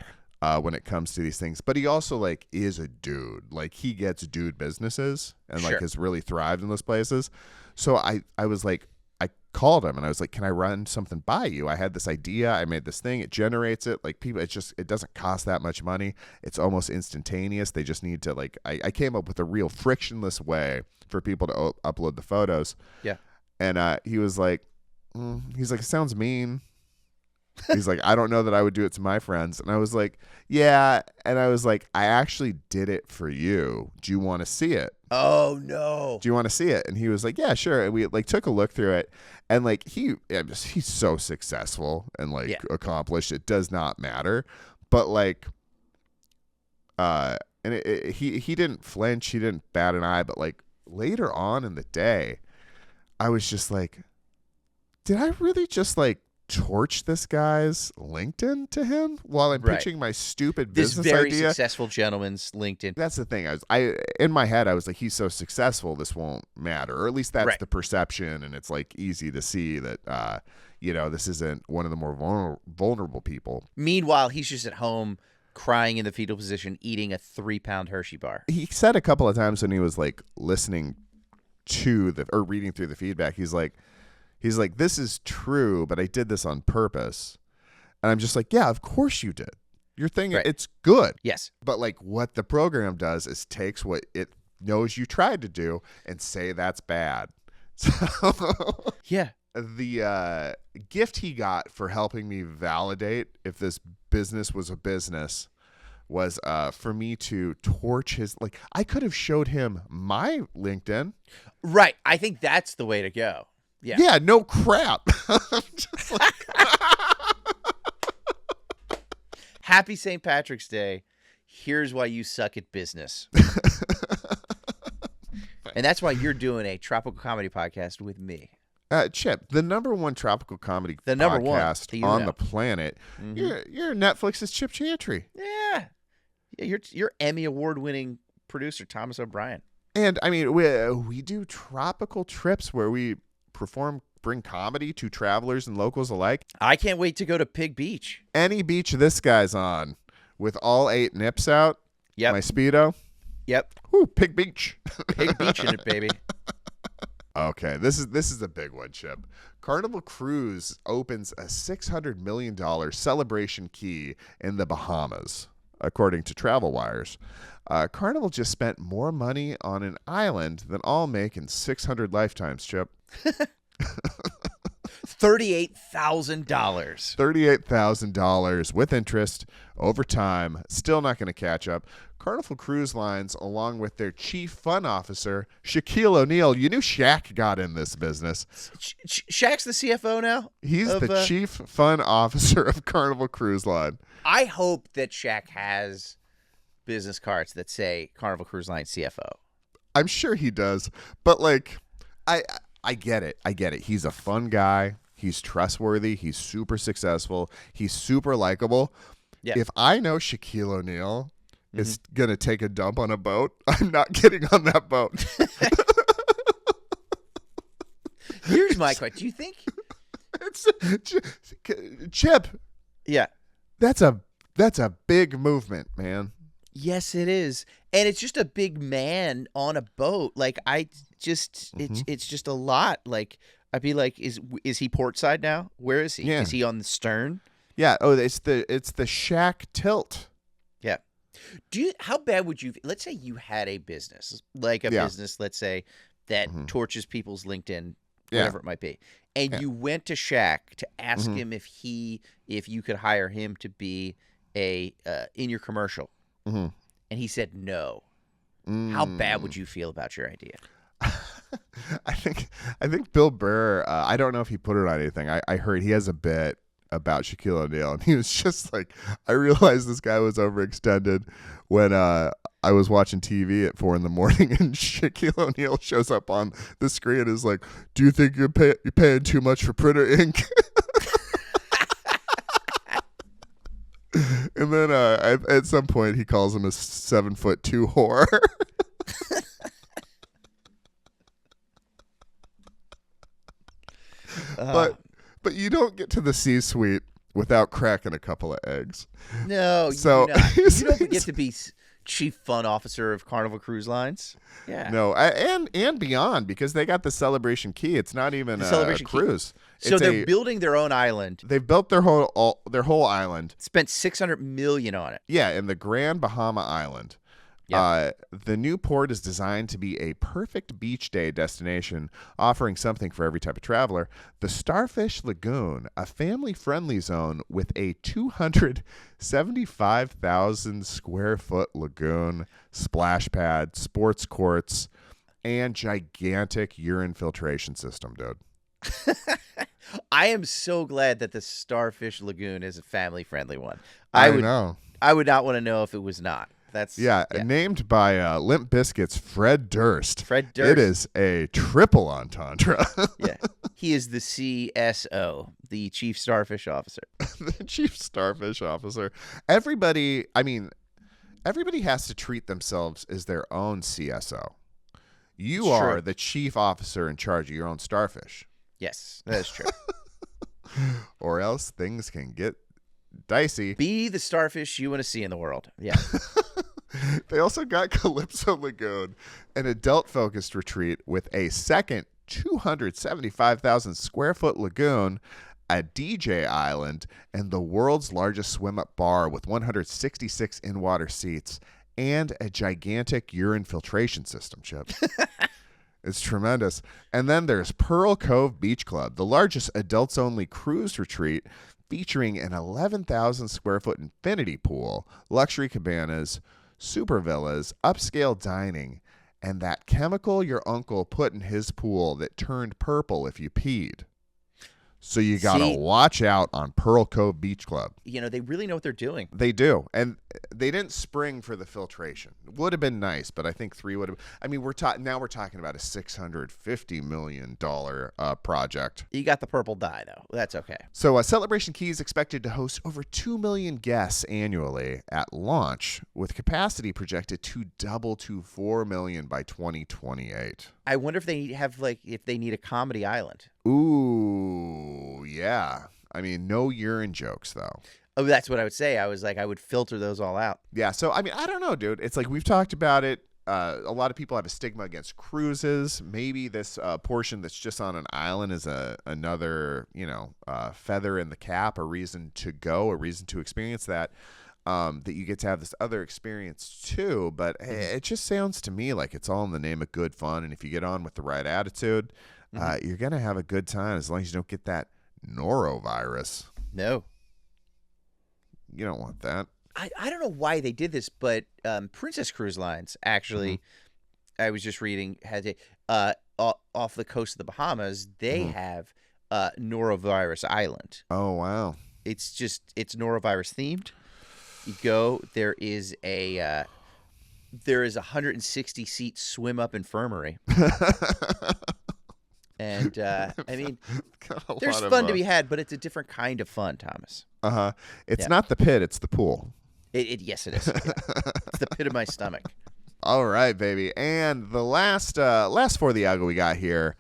when it comes to these things, but he also like is a dude. Like he gets dude businesses and like has really thrived in those places. So I was like, I called him and I was like, can I run something by you? I had this idea. I made this thing. It generates it. Like people, it doesn't cost that much money. It's almost instantaneous. They just need to like, I came up with a real frictionless way for people to upload the photos. Yeah. And he was like, it sounds mean. He's like, I don't know that I would do it to my friends. And I was like, yeah. And I was like, I actually did it for you. Do you want to see it? Oh, no. Do you want to see it? And he was like, yeah, sure. And we like took a look through it. And like, he's so successful and like accomplished. It does not matter. But like, and he didn't flinch. He didn't bat an eye. But like later on in the day, I was just like, did I really just like torch this guy's LinkedIn to him while I'm pitching my stupid business idea? This very successful gentleman's LinkedIn. That's the thing. I in my head I was like, he's so successful, this won't matter, or at least that's the perception, and it's like easy to see that this isn't one of the more vulnerable people. Meanwhile, he's just at home crying in the fetal position, eating a 3-pound Hershey bar. He said a couple of times when he was like listening to or reading through the feedback, he's like, this is true, but I did this on purpose. And I'm just like, yeah, of course you did. Your thing, it's good. Yes. But like what the program does is takes what it knows you tried to do and say that's bad. So yeah. The gift he got for helping me validate if this business was a business was for me to torch his. Like, I could have showed him my LinkedIn. Right. I think that's the way to go. Yeah. Yeah. No crap. Just like, Happy St. Patrick's Day. Here's why you suck at business. And that's why you're doing a tropical comedy podcast with me. Chip, the #1 tropical comedy number podcast one, on the planet. Mm-hmm. You're Netflix's Chip Chantry. Yeah. You're Emmy award-winning producer Thomas O'Brien. And I mean, we do tropical trips where we bring comedy to travelers and locals alike. I can't wait to go to Pig Beach. Any beach this guy's on, with all 8 nips out. Yep. My Speedo. Yep. Woo, Pig Beach. Pig Beach in it, baby. Okay, this is a big one, Chip. Carnival Cruise opens a $600 million celebration key in the Bahamas, according to Travel Wires. Carnival just spent more money on an island than I'll make in 600 lifetimes, Chip. $38,000. $38,000 with interest over time. Still not going to catch up. Carnival Cruise Lines, along with their chief fun officer, Shaquille O'Neal. You knew Shaq got in this business. Shaq's the CFO now? He's the chief fun officer of Carnival Cruise Line. I hope that Shaq has business cards that say Carnival Cruise Line CFO. I'm sure he does. But, like, I get it. He's a fun guy. He's trustworthy. He's super successful. He's super likable. Yeah. If I know Shaquille O'Neal is going to take a dump on a boat, I'm not getting on that boat. Here's my question. Do you think... Chip. Yeah. That's a big movement, man. Yes, it is. And it's just a big man on a boat. Like, it's just a lot. Like, I'd be like, is he portside now? Where is he? Yeah. Is he on the stern? Yeah. Oh, it's the Shaq tilt. Yeah. How bad would you, let's say you had a business, like a business, let's say, that torches people's LinkedIn, whatever it might be. And you went to Shaq to ask him if you could hire him to be in your commercial. And he said no. How bad would you feel about your idea? I think Bill Burr, I don't know if he put it on anything. I heard he has a bit about Shaquille O'Neal, and he was just like, I realized this guy was overextended when I was watching TV at 4 a.m, and Shaquille O'Neal shows up on the screen and is like, do you think you're paying too much for printer ink? And then at some point he calls him a 7'2" whore. But you don't get to the C-suite without cracking a couple of eggs. No, so you don't get to be chief fun officer of Carnival Cruise Lines. Yeah. No, and beyond, because they got the celebration key. It's not even a cruise. So they're building their own island. They've built their whole island. Spent $600 million on it. Yeah, in the Grand Bahama Island. Yep. The new port is designed to be a perfect beach day destination, offering something for every type of traveler. The Starfish Lagoon, a family-friendly zone with a 275,000 square foot lagoon, splash pad, sports courts, and gigantic urine filtration system, dude. I am so glad that the Starfish Lagoon is a family-friendly one. I know. I would not want to know if it was not. That's named by Limp Bizkit's Fred Durst. Fred Durst. It is a triple entendre. Yeah. He is the CSO, the Chief Starfish Officer. The Chief Starfish Officer. Everybody has to treat themselves as their own CSO. You are the chief officer in charge of your own starfish. Yes, that is true. Or else things can get dicey. Be the starfish you want to see in the world. Yeah. They also got Calypso Lagoon, an adult-focused retreat with a second 275,000 square foot lagoon, a DJ island, and the world's largest swim-up bar with 166 in-water seats and a gigantic urine filtration system, Chip. It's tremendous. And then there's Pearl Cove Beach Club, the largest adults-only cruise retreat featuring an 11,000 square foot infinity pool, luxury cabanas, super villas, upscale dining, and that chemical your uncle put in his pool that turned purple if you peed. So you got to watch out on Pearl Cove Beach Club. They really know what they're doing. They do. And they didn't spring for the filtration. Would have been nice, but I think 3 would have. I mean, we're talking about a $650 million project. You got the purple dye, though. That's okay. So Celebration Key is expected to host over 2 million guests annually at launch, with capacity projected to double to 4 million by 2028. I wonder if they need a comedy island. Ooh, yeah. I mean, no urine jokes, though. Oh, that's what I would say. I would filter those all out. Yeah, so, I mean, I don't know, dude. It's like we've talked about it. A lot of people have a stigma against cruises. Maybe this portion that's just on an island is another, feather in the cap, a reason to go, a reason to experience that. That you get to have this other experience too, but it just sounds to me like it's all in the name of good fun. And if you get on with the right attitude, you're going to have a good time as long as you don't get that norovirus. No. You don't want that. I don't know why they did this, but Princess Cruise Lines actually, I was just reading, had off the coast of the Bahamas, they have Norovirus Island. Oh, wow. It's norovirus themed. You go, there is a 160 seat swim up infirmary. And I mean, there's fun to be had, but it's a different kind of fun, Thomas. It's not the pit, it's the pool. Yes, it is. Yeah. It's the pit of my stomach. All right, baby. And the last for the algo we got here,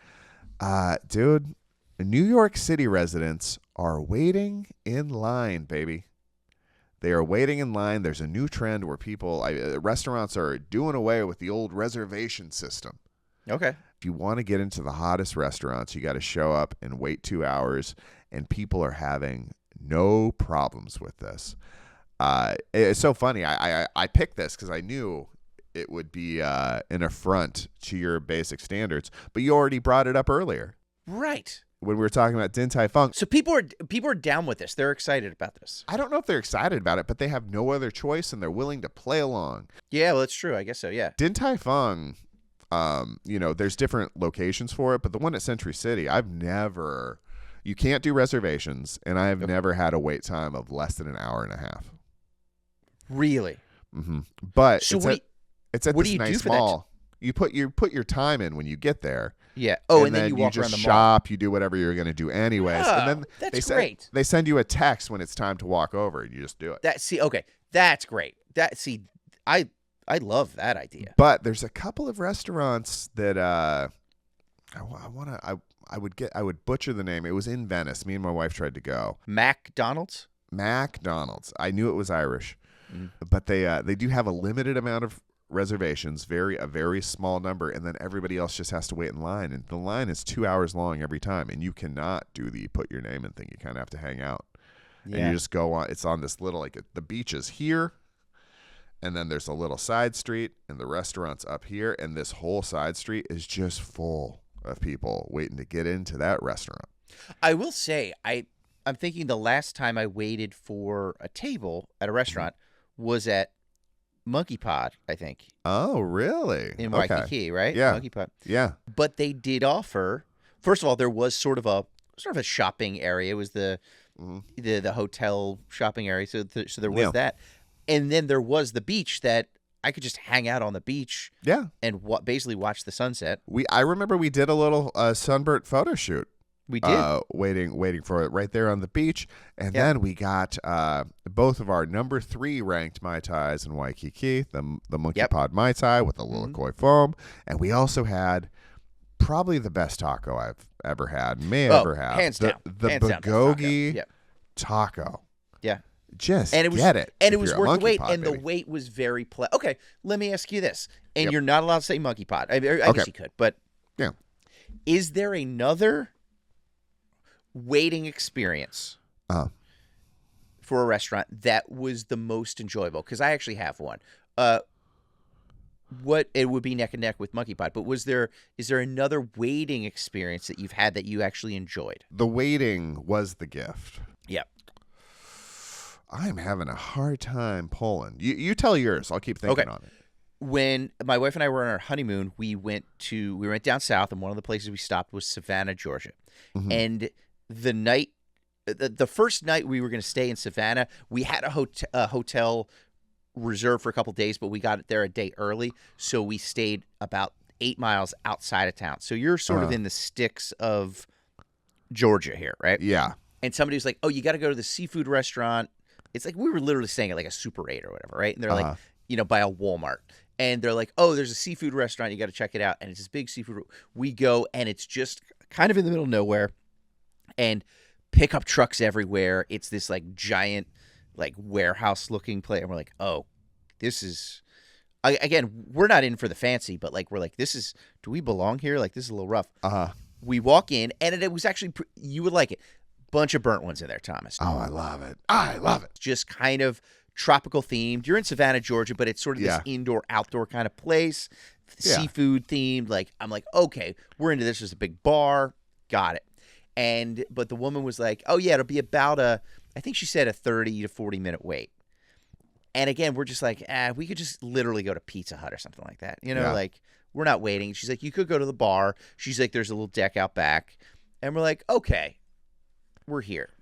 dude. New York City residents are waiting in line, baby. They are waiting in line. There's a new trend where restaurants are doing away with the old reservation system. Okay. If you want to get into the hottest restaurants, you got to show up and wait 2 hours, and people are having no problems with this. It's so funny. I picked this because I knew it would be an affront to your basic standards, but you already brought it up earlier. Right. When we were talking about Din Tai Fung. So people are down with this. They're excited about this. I don't know if they're excited about it, but they have no other choice, and they're willing to play along. Yeah, well, it's true. I guess so, yeah. Din Tai Fung, there's different locations for it, but the one at Century City, you can't do reservations, and I've never had a wait time of less than an hour and a half. Really? Mm-hmm. But so it's at this nice mall. You put your time in when you get there. Yeah. Oh, and then you walk just around the shop. mall. You do whatever you're going to do anyways. Oh, and then that's great. They send you a text when it's time to walk over, and you just do it. That's great. I love that idea. But there's a couple of restaurants that I would butcher the name. It was in Venice. Me and my wife tried to go. McDonald's. I knew it was Irish, but they do have a limited amount of reservations, a very small number, and then everybody else just has to wait in line, and the line is 2 hours long every time, and you cannot do the put your name in thing. You kind of have to hang out, and you just go on. It's on this little the beach is here, and then there's a little side street, and the restaurant's up here, and this whole side street is just full of people waiting to get into that restaurant. I will say, I'm thinking the last time I waited for a table at a restaurant was at Monkey Pod, I think. Oh, really? In Waikiki, right? Yeah. Monkey Pod. Yeah. But they did offer. First of all, there was sort of a shopping area. It was the hotel shopping area. So there was that, and then there was the beach that I could just hang out on the beach. Yeah. And basically watch the sunset. I remember we did a little Sunburnt photo shoot. We did. Waiting for it right there on the beach. And then we got both of our number 3 ranked Mai Tais in Waikiki, the Monkey Pod Mai Tai with the Lilikoi foam. And we also had probably the best taco I've ever had, ever have. Hands down. The hands bulgogi taco. Yeah. Just and it was, get it. And it was worth the wait. Pod, and baby. the wait was very pleasant. Okay, let me ask you this. And you're not allowed to say Monkey Pod. I guess you could. But is there another waiting experience for a restaurant that was the most enjoyable? Because I actually have one. What it would be neck and neck with Monkey Pod, but is there another waiting experience that you've had that you actually enjoyed? The waiting was the gift. Yeah. I'm having a hard time pulling. You tell yours. I'll keep thinking on it. When my wife and I were on our honeymoon, we went down south, and one of the places we stopped was Savannah, Georgia. Mm-hmm. And the first night we were going to stay in Savannah, we had a hotel reserved for a couple days, but we got there a day early, so we stayed about 8 miles outside of town. So you're sort of in the sticks of Georgia here, right? Yeah. And somebody was like, "Oh, you got to go to the seafood restaurant." It's like we were literally staying at like a Super 8 or whatever, right? And they're like, by a Walmart. And they're like, "Oh, there's a seafood restaurant. You got to check it out." And it's this big seafood. We go, and it's just kind of in the middle of nowhere, and pickup trucks everywhere. It's this like giant, like warehouse-looking place. And we're like, "Oh, this is." Again, we're not in for the fancy, but like we're like, "This is. Do we belong here? Like this is a little rough." We walk in, and it was actually you would like it. Bunch of burnt ones in there, Thomas. Oh, I love it. I love it. Just kind of tropical themed. You're in Savannah, Georgia, but it's sort of this indoor-outdoor kind of place. Seafood themed. Like I'm like, okay, we're into this. There's a big bar. Got it. But the woman was like, oh yeah, it'll be about I think she said a 30 to 40 minute wait. And again, we're just like, we could just literally go to Pizza Hut or something like that. Like we're not waiting. She's like, you could go to the bar. She's like, there's a little deck out back. And we're like, okay. We're here.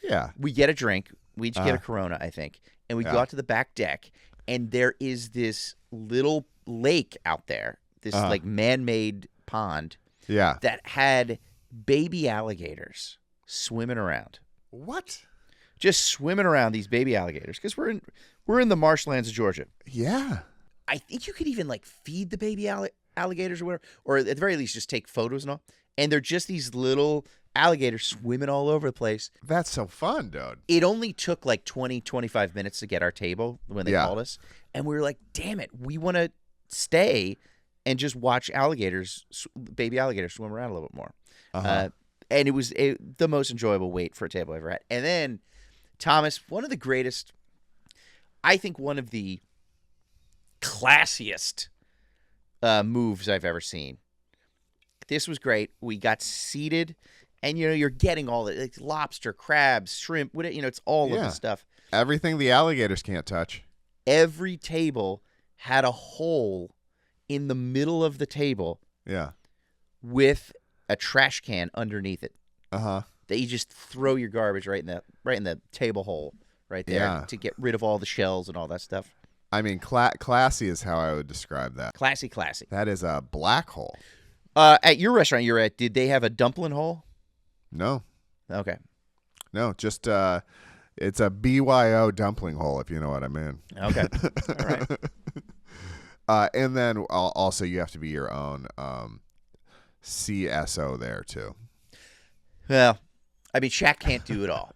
Yeah. We get a drink. We each get a Corona, I think. And we go out to the back deck, and there is this little lake out there, this like man-made pond that had baby alligators swimming around. What? Just swimming around, these baby alligators, because we're in the marshlands of Georgia. Yeah. I think you could even like feed the baby alligators or whatever, or at the very least just take photos and all. And they're just these little alligators swimming all over the place. That's so fun, dude. It only took like 20, 25 minutes to get our table when they called us. And we were like, damn it, we want to stay and just watch baby alligators swim around a little bit more. And it was the most enjoyable wait for a table I ever had. And then, Thomas, one of the classiest moves I've ever seen. This was great. We got seated, and you're getting all the like, lobster, crabs, shrimp. It's all of the stuff. Everything the alligators can't touch. Every table had a hole in the middle of the table. Yeah. With a trash can underneath it. That you just throw your garbage right in the table hole right there to get rid of all the shells and all that stuff. I mean, classy is how I would describe that. Classy. That is a black hole. At your restaurant you're at, did they have a dumpling hole? No. Okay. No, just it's a BYO dumpling hole, if you know what I mean. Okay. All right. And then also you have to be your own CSO there too. Well, I mean, Shaq can't do it all.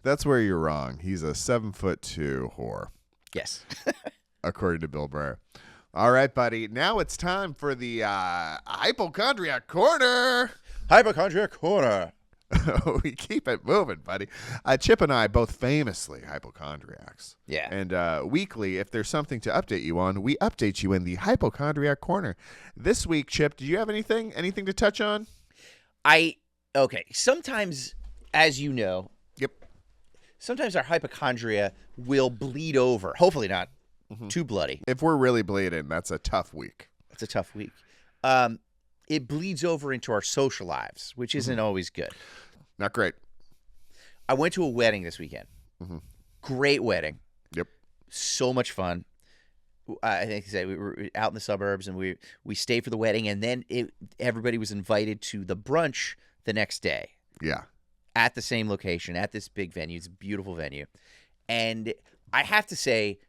That's where you're wrong. He's a 7'2" whore. Yes. According to Bill Burr. All right, buddy. Now it's time for the Hypochondriac Corner. Hypochondriac Corner. We keep it moving, buddy. Chip and I both famously hypochondriacs. Yeah. And weekly, if there's something to update you on, we update you in the Hypochondriac Corner. This week, Chip, do you have anything to touch on? Okay. Sometimes, as you know, sometimes our hypochondria will bleed over. Hopefully not too bloody. If we're really bleeding, that's a tough week. It's a tough week. It bleeds over into our social lives, which isn't always good. Not great. I went to a wedding this weekend. Great wedding. Yep. So much fun. I think we were out in the suburbs, and we stayed for the wedding, and then everybody was invited to the brunch the next day. Yeah. At the same location, at this big venue. It's a beautiful venue. And I have to say,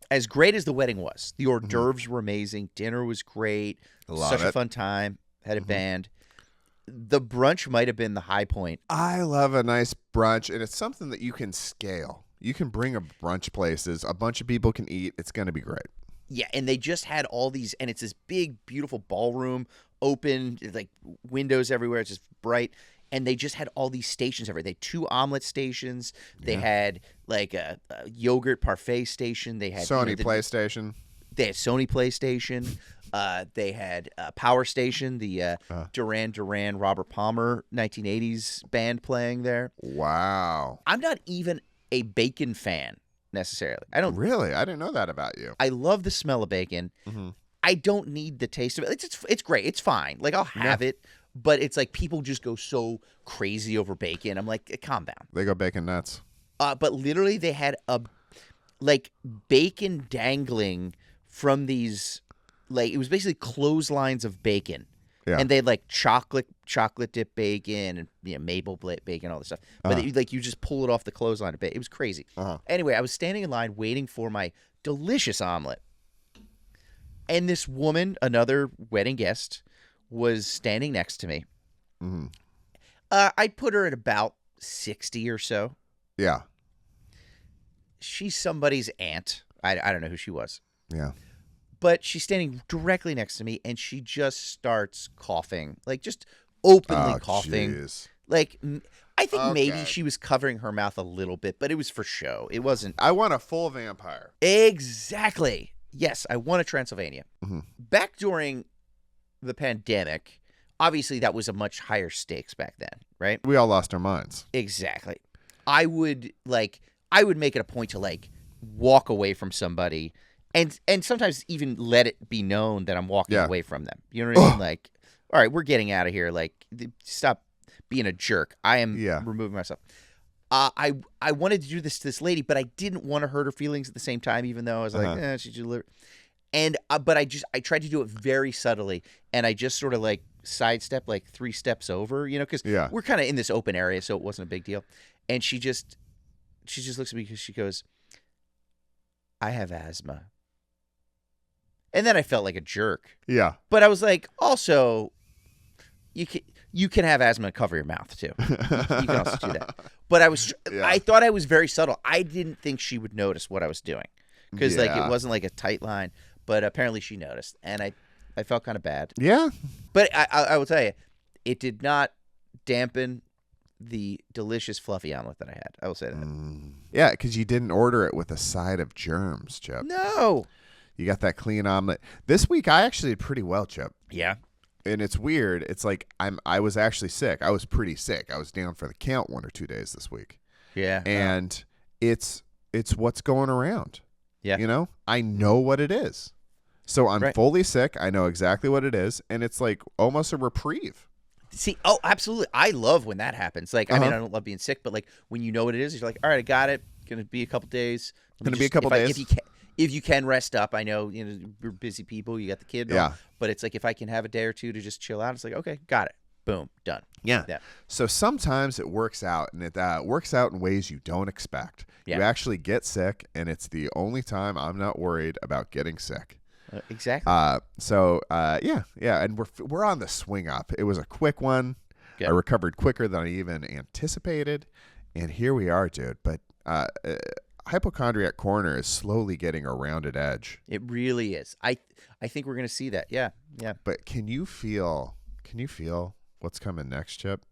as great as the wedding was, the hors d'oeuvres were amazing. Dinner was great. Such a fun time. Had a band. The brunch might have been the high point. I love a nice brunch, and it's something that you can scale. You can bring a brunch places. A bunch of people can eat. It's going to be great. Yeah, and they just had all these, and it's this big, beautiful ballroom, open, like windows everywhere. It's just bright. And they just had all these stations everywhere. They had 2 omelet stations. They had like a yogurt parfait station. They had Sony PlayStation. They had Sony PlayStation. They had Power Station, the Duran Duran Robert Palmer 1980s band playing there. Wow. I'm not even a bacon fan necessarily. I don't really. I didn't know that about you. I love the smell of bacon. Mm-hmm. I don't need the taste of it. It's great. It's fine. Like I'll have it, but it's like people just go so crazy over bacon. I'm like, calm down. They go bacon nuts. But literally, they had bacon dangling from these, like it was basically clotheslines of bacon. Yeah. And they had like chocolate dip bacon and maple bacon, all this stuff. But you just pull it off the clothesline a bit. It was crazy. Anyway, I was standing in line waiting for my delicious omelet. And this woman, another wedding guest, was standing next to me. Mm-hmm. I'd put her at about 60 or so. Yeah. She's somebody's aunt. I don't know who she was. Yeah. But she's standing directly next to me, and she just starts coughing, like just openly coughing. Geez. Like, I think maybe she was covering her mouth a little bit, but it was for show. It wasn't. I want a full vampire. Exactly. Yes, I want a Transylvania. Mm-hmm. Back during the pandemic, obviously that was a much higher stakes back then, right? We all lost our minds. Exactly. I would make it a point to like walk away from somebody. And sometimes even let it be known that I'm walking away from them. You know what I mean? Like, all right, we're getting out of here. Like, stop being a jerk. I am removing myself. I wanted to do this to this lady, but I didn't want to hurt her feelings at the same time, even though I was like, she's delivered. And but I tried to do it very subtly, and I just sort of like sidestep like 3 steps over, because we're kind of in this open area, so it wasn't a big deal. And she just looks at me because she goes, "I have asthma." And then I felt like a jerk. Yeah. But I was like, also, you can have asthma and cover your mouth too. You can also do that. But I thought I was very subtle. I didn't think she would notice what I was doing because like it wasn't like a tight line. But apparently she noticed, and I felt kind of bad. Yeah. But I will tell you, it did not dampen the delicious fluffy omelet that I had. I will say that. Yeah, because you didn't order it with a side of germs, Chip. No. You got that clean omelet. This week, I actually did pretty well, Chip. Yeah. And it's weird. It's like I was actually sick. I was pretty sick. I was down for the count 1 or 2 days this week. Yeah. And it's what's going around. Yeah. I know what it is. So I'm fully sick. I know exactly what it is. And it's like almost a reprieve. See, absolutely. I love when that happens. Like, I mean, I don't love being sick, but like when you know what it is, you're like, all right, I got it. Going to be a couple days. Going to be a couple days. If you can rest up, I know, we're busy people. You got the kid. Yeah. But it's like if I can have a day or two to just chill out, it's like, okay, got it. Boom, done. Yeah. So sometimes it works out, and it works out in ways you don't expect. Yeah. You actually get sick, and it's the only time I'm not worried about getting sick. Exactly. And we're on the swing up. It was a quick one. Good. I recovered quicker than I even anticipated, and here we are, dude. But hypochondriac corner is slowly getting a rounded edge. It really is. I think we're going to see that. Yeah. But can you feel what's coming next, Chip?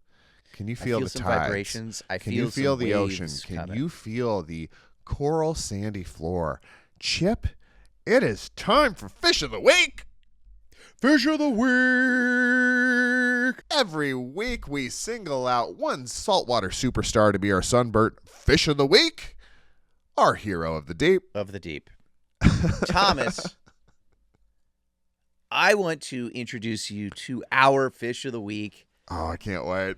Can you feel the some tides? Vibrations? Can you feel the ocean? Coming. Can you feel the coral sandy floor? Chip, it is time for Fish of the Week. Fish of the Week. Every week we single out one saltwater superstar to be our Sunburnt Fish of the Week. Our hero of the deep. Thomas, I want to introduce you to our fish of the week. Oh, I can't wait.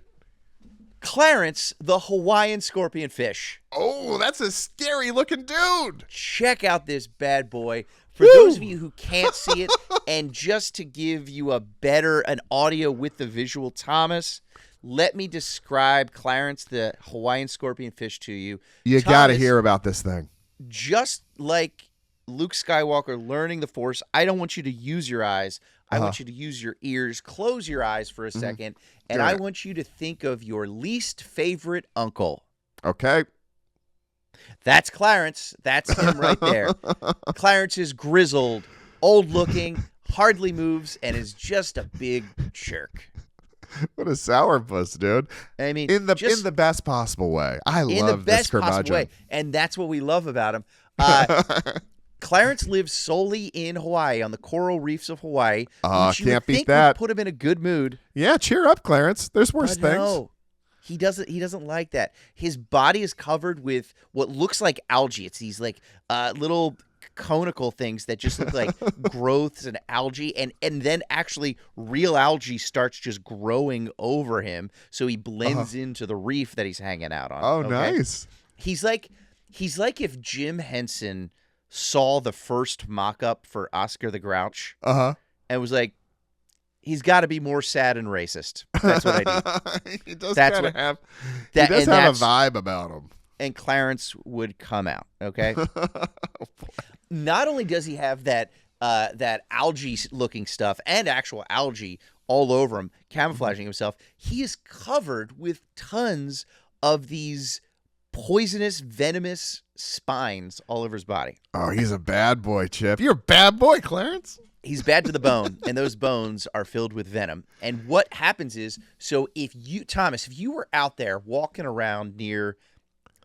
Clarence, the Hawaiian scorpion fish. Oh, that's a scary looking dude. Check out this bad boy. For those of you who can't see it, and just to give you an audio with the visual, Thomas, let me describe Clarence, the Hawaiian scorpion fish, to you. You got to hear about this thing. Just like Luke Skywalker learning the Force, I don't want you to use your eyes. I want you to use your ears. Close your eyes for a second, and I want you to think of your least favorite uncle. Okay. That's Clarence. That's him right there. Clarence is grizzled, old-looking, hardly moves, and is just a big jerk. What a sourpuss, dude. I mean, in the best possible way. I love this curmudgeon. And that's what we love about him. Clarence lives solely in Hawaii, on the coral reefs of Hawaii. Can't beat that. Would put him in a good mood. Yeah, cheer up, Clarence. There's worse things. No. He doesn't like that. His body is covered with what looks like algae. It's these like little conical things that just look like growths and algae, and then actually real algae starts just growing over him, so he blends into the reef that he's hanging out on. Oh, okay? Nice. He's like if Jim Henson saw the first mock-up for Oscar the Grouch and was like, he's got to be more sad and racist. That's what I do. He does kind of have a vibe about him. And Clarence would come out, okay? Not only does he have that algae-looking stuff and actual algae all over him, camouflaging himself, he is covered with tons of these poisonous, venomous spines all over his body. Oh, he's a bad boy, Chip. You're a bad boy, Clarence. He's bad to the bone, and those bones are filled with venom. And what happens is, so if you were out there walking around near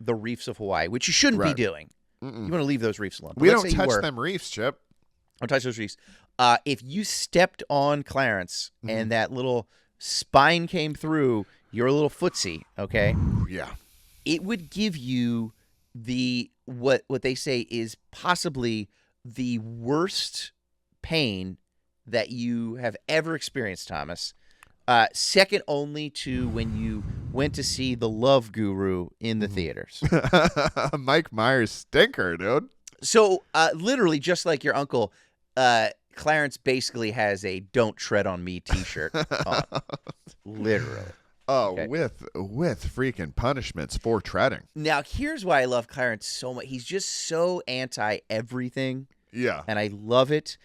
the reefs of Hawaii, which you shouldn't be doing, you want to leave those reefs alone. We don't touch them reefs, Chip. Don't touch those reefs. If you stepped on Clarence and that little spine came through your little footsie, okay? Yeah. It would give you what they say is possibly the worst pain that you have ever experienced, Thomas. Second only to when you went to see The Love Guru in the theaters. Mike Myers stinker, dude. So literally, just like your uncle, Clarence basically has a "Don't Tread on Me" T-shirt on. Literally. Oh, okay. with freaking punishments for treading. Now, here's why I love Clarence so much. He's just so anti everything. Yeah. And I love it.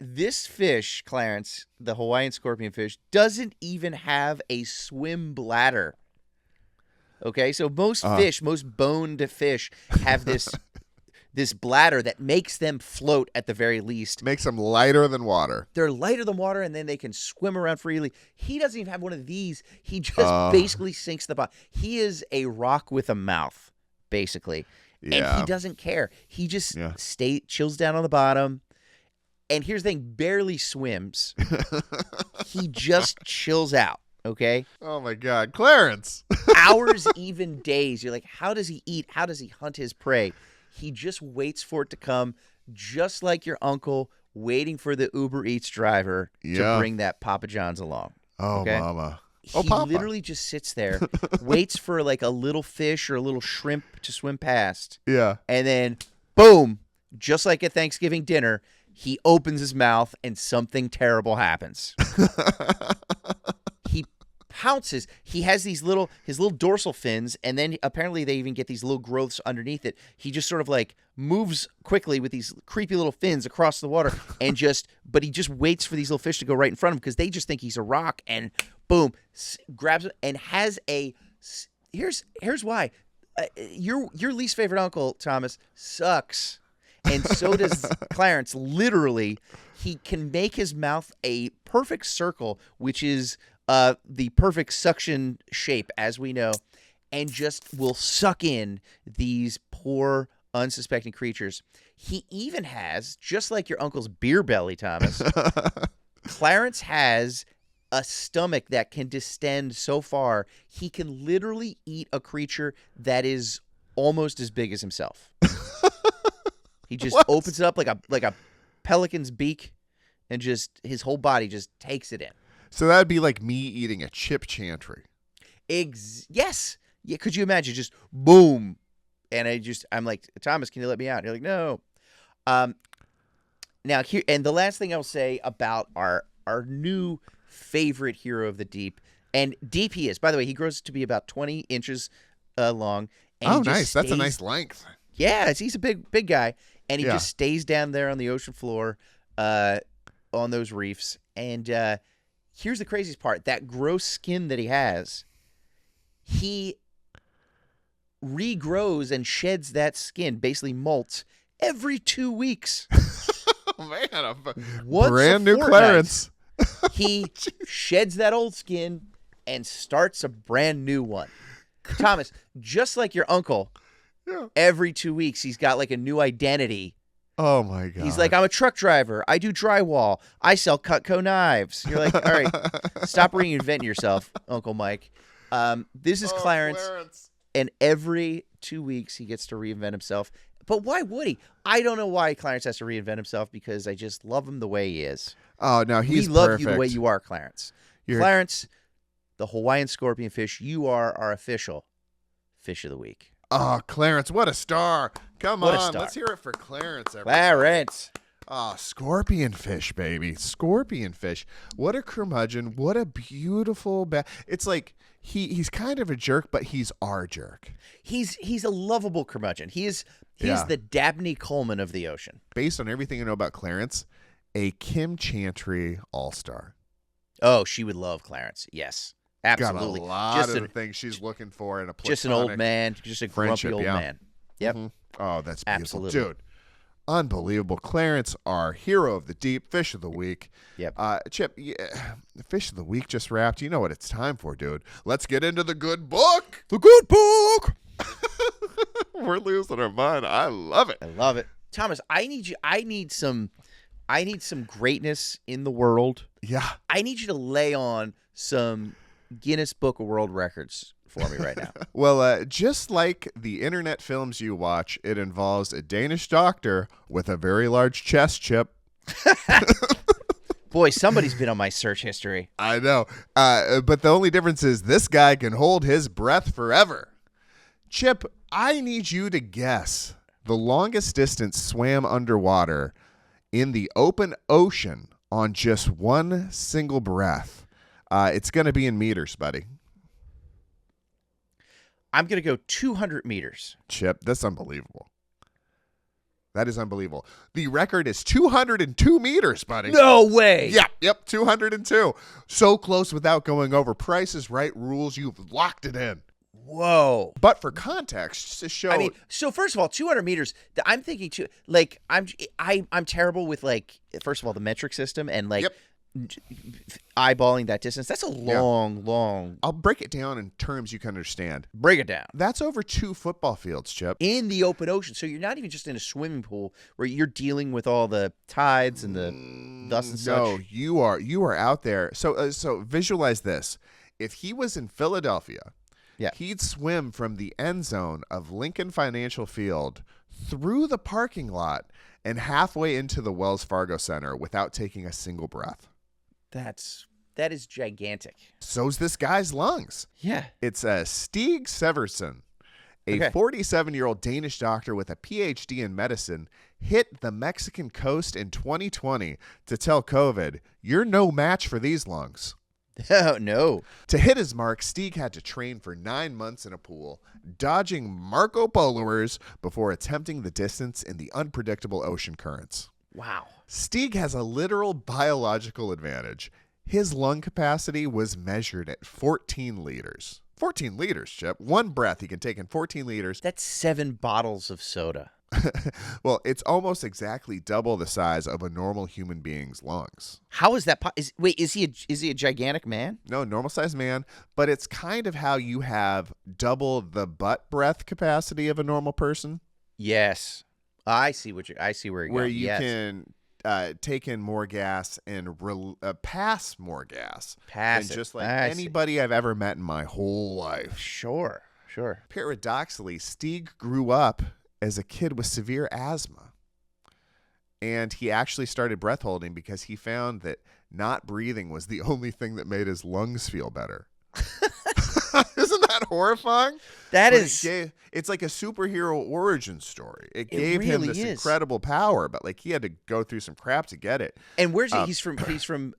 This fish, Clarence, the Hawaiian scorpion fish, doesn't even have a swim bladder. Okay, so most boned fish have this bladder that makes them float at the very least. Makes them lighter than water. They're lighter than water, and then they can swim around freely. He doesn't even have one of these. He just basically sinks the bottom. He is a rock with a mouth, basically. Yeah. And he doesn't care. He just chills down on the bottom. And here's the thing, barely swims. He just chills out, okay? Oh, my God. Clarence. Hours, even days. You're like, how does he eat? How does he hunt his prey? He just waits for it to come, just like your uncle waiting for the Uber Eats driver to bring that Papa John's along. Oh, okay? Mama. He literally just sits there, waits for like a little fish or a little shrimp to swim past. Yeah. And then, boom, just like at Thanksgiving dinner, he opens his mouth and something terrible happens. He pounces. He has his little dorsal fins, and then apparently they even get these little growths underneath it. He just sort of like moves quickly with these creepy little fins across the water, but he just waits for these little fish to go right in front of him because they just think he's a rock, and boom, grabs it and has a. Here's why. Your least favorite uncle, Thomas, sucks. And so does Clarence. Literally, he can make his mouth a perfect circle, which is the perfect suction shape, as we know, and just will suck in these poor, unsuspecting creatures. He even has, just like your uncle's beer belly, Thomas, Clarence has a stomach that can distend so far, he can literally eat a creature that is almost as big as himself. He just opens it up like a pelican's beak, and just his whole body just takes it in. So that'd be like me eating a chip chantry. Yes. Yeah. Could you imagine? Just boom, and I'm like, Thomas, can you let me out? And you're like, no. Now here, and the last thing I'll say about our new favorite hero of the deep, and deep he is. By the way, he grows to be about 20 inches long. And nice. That's a nice length. Yeah, he's a big guy. And he just stays down there on the ocean floor on those reefs. And here's the craziest part. That gross skin that he has, he regrows and sheds that skin, basically molts, every 2 weeks. Oh, man. Brand new Clarence. He sheds that old skin and starts a brand new one. Thomas, just like your uncle, every 2 weeks he's got like a new identity. Oh, my God. He's like, I'm a truck driver. I do drywall. I sell Cutco knives. You're like, all right, stop reinventing yourself, Uncle Mike. This is Clarence, and every 2 weeks he gets to reinvent himself. But why would he? I don't know why Clarence has to reinvent himself, because I just love him the way he is. Oh, no, he's We love perfect. you the way you are, Clarence. Clarence, the Hawaiian scorpion fish, you are our official fish of the week. Oh, Clarence, what a star. Come What a on, star. let's hear it for Clarence. Clarence. Oh, scorpion fish, baby. Scorpion fish. What a curmudgeon. What a beautiful it's like he's kind of a jerk, but he's our jerk. He's a lovable curmudgeon. He's the Dabney Coleman of the ocean. Based on everything I know about Clarence, a Kim Chantry all-star. Oh, she would love Clarence. Yes, absolutely. Got a lot of the things she's looking for in a platonic just an old man, just a grumpy old man. Yep. Mm-hmm. Oh, that's beautiful. Absolutely. Dude. Unbelievable. Clarence, our hero of the deep, fish of the week. Yep. Chip, the fish of the week just wrapped. You know what it's time for, dude. Let's get into the good book. The good book. We're losing our mind. I love it. I love it. Thomas, I need some greatness in the world. Yeah. I need you to lay on some Guinness Book of World Records for me right now. Well, just like the internet films you watch, it involves a Danish doctor with a very large chest, Chip. Boy, somebody's been on my search history. I know. But the only difference is this guy can hold his breath forever. Chip, I need you to guess the longest distance swam underwater in the open ocean on just one single breath. It's going to be in meters, buddy. I'm going to go 200 meters. Chip, that's unbelievable. That is unbelievable. The record is 202 meters, buddy. No way. Yep, 202. So close without going over. Price is Right rules. You've locked it in. Whoa. But for context, just to show. I mean, so first of all, 200 meters. I'm thinking I'm terrible with first of all the metric system and eyeballing that distance. That's a long. I'll break it down in terms you can understand. Break it down. That's over 2 football fields, Chip. In the open ocean. So you're not even just in a swimming pool where you're dealing with all the tides and the dust and such. No, you are out there. So visualize this. If he was in Philadelphia, he'd swim from the end zone of Lincoln Financial Field through the parking lot and halfway into the Wells Fargo Center without taking a single breath. That is gigantic. So's this guy's lungs. Yeah. It's Stig Severson, a 47-year-old Danish doctor with a PhD in medicine, hit the Mexican coast in 2020 to tell COVID, "You're no match for these lungs." Oh, no. To hit his mark, Stig had to train for 9 months in a pool, dodging Marco Poloers before attempting the distance in the unpredictable ocean currents. Wow. Stig has a literal biological advantage. His lung capacity was measured at 14 liters. 14 liters, Chip. One breath he can take in 14 liters. That's 7 bottles of soda. Well, it's almost exactly double the size of a normal human being's lungs. How is that? Is he a gigantic man? No, normal sized man, but it's kind of how you have double the butt breath capacity of a normal person. Yes, I see where you're where going. You can take in more gas and pass more gas. Pass than it. Just like anybody I've ever met in my whole life. Sure. Paradoxically, Stig grew up as a kid with severe asthma. And he actually started breath holding because he found that not breathing was the only thing that made his lungs feel better. Isn't that horrifying? It's like a superhero origin story. It gave him this incredible power, but he had to go through some crap to get it. And where's he? He's from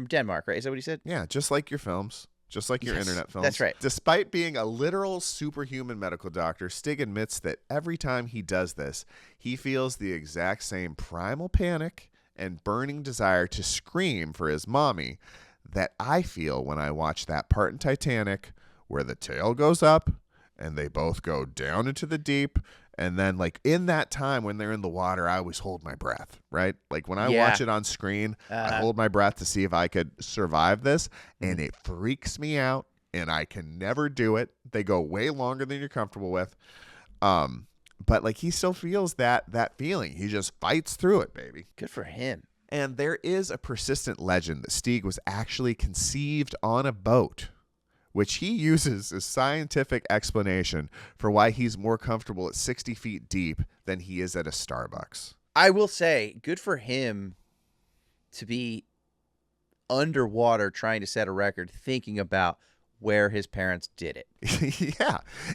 Denmark, right? Is that what he said? Yeah, just like your films. Just like your internet films. That's right. Despite being a literal superhuman medical doctor, Stig admits that every time he does this, he feels the exact same primal panic and burning desire to scream for his mommy that I feel when I watch that part in Titanic where the tail goes up and they both go down into the deep. And then, in that time when they're in the water, I always hold my breath, right? When I watch it on screen, I hold my breath to see if I could survive this. And it freaks me out, and I can never do it. They go way longer than you're comfortable with. But, he still feels that feeling. He just fights through it, baby. Good for him. And there is a persistent legend that Stig was actually conceived on a boat which he uses as scientific explanation for why he's more comfortable at 60 feet deep than he is at a Starbucks. I will say, good for him to be underwater trying to set a record, thinking about where his parents did it.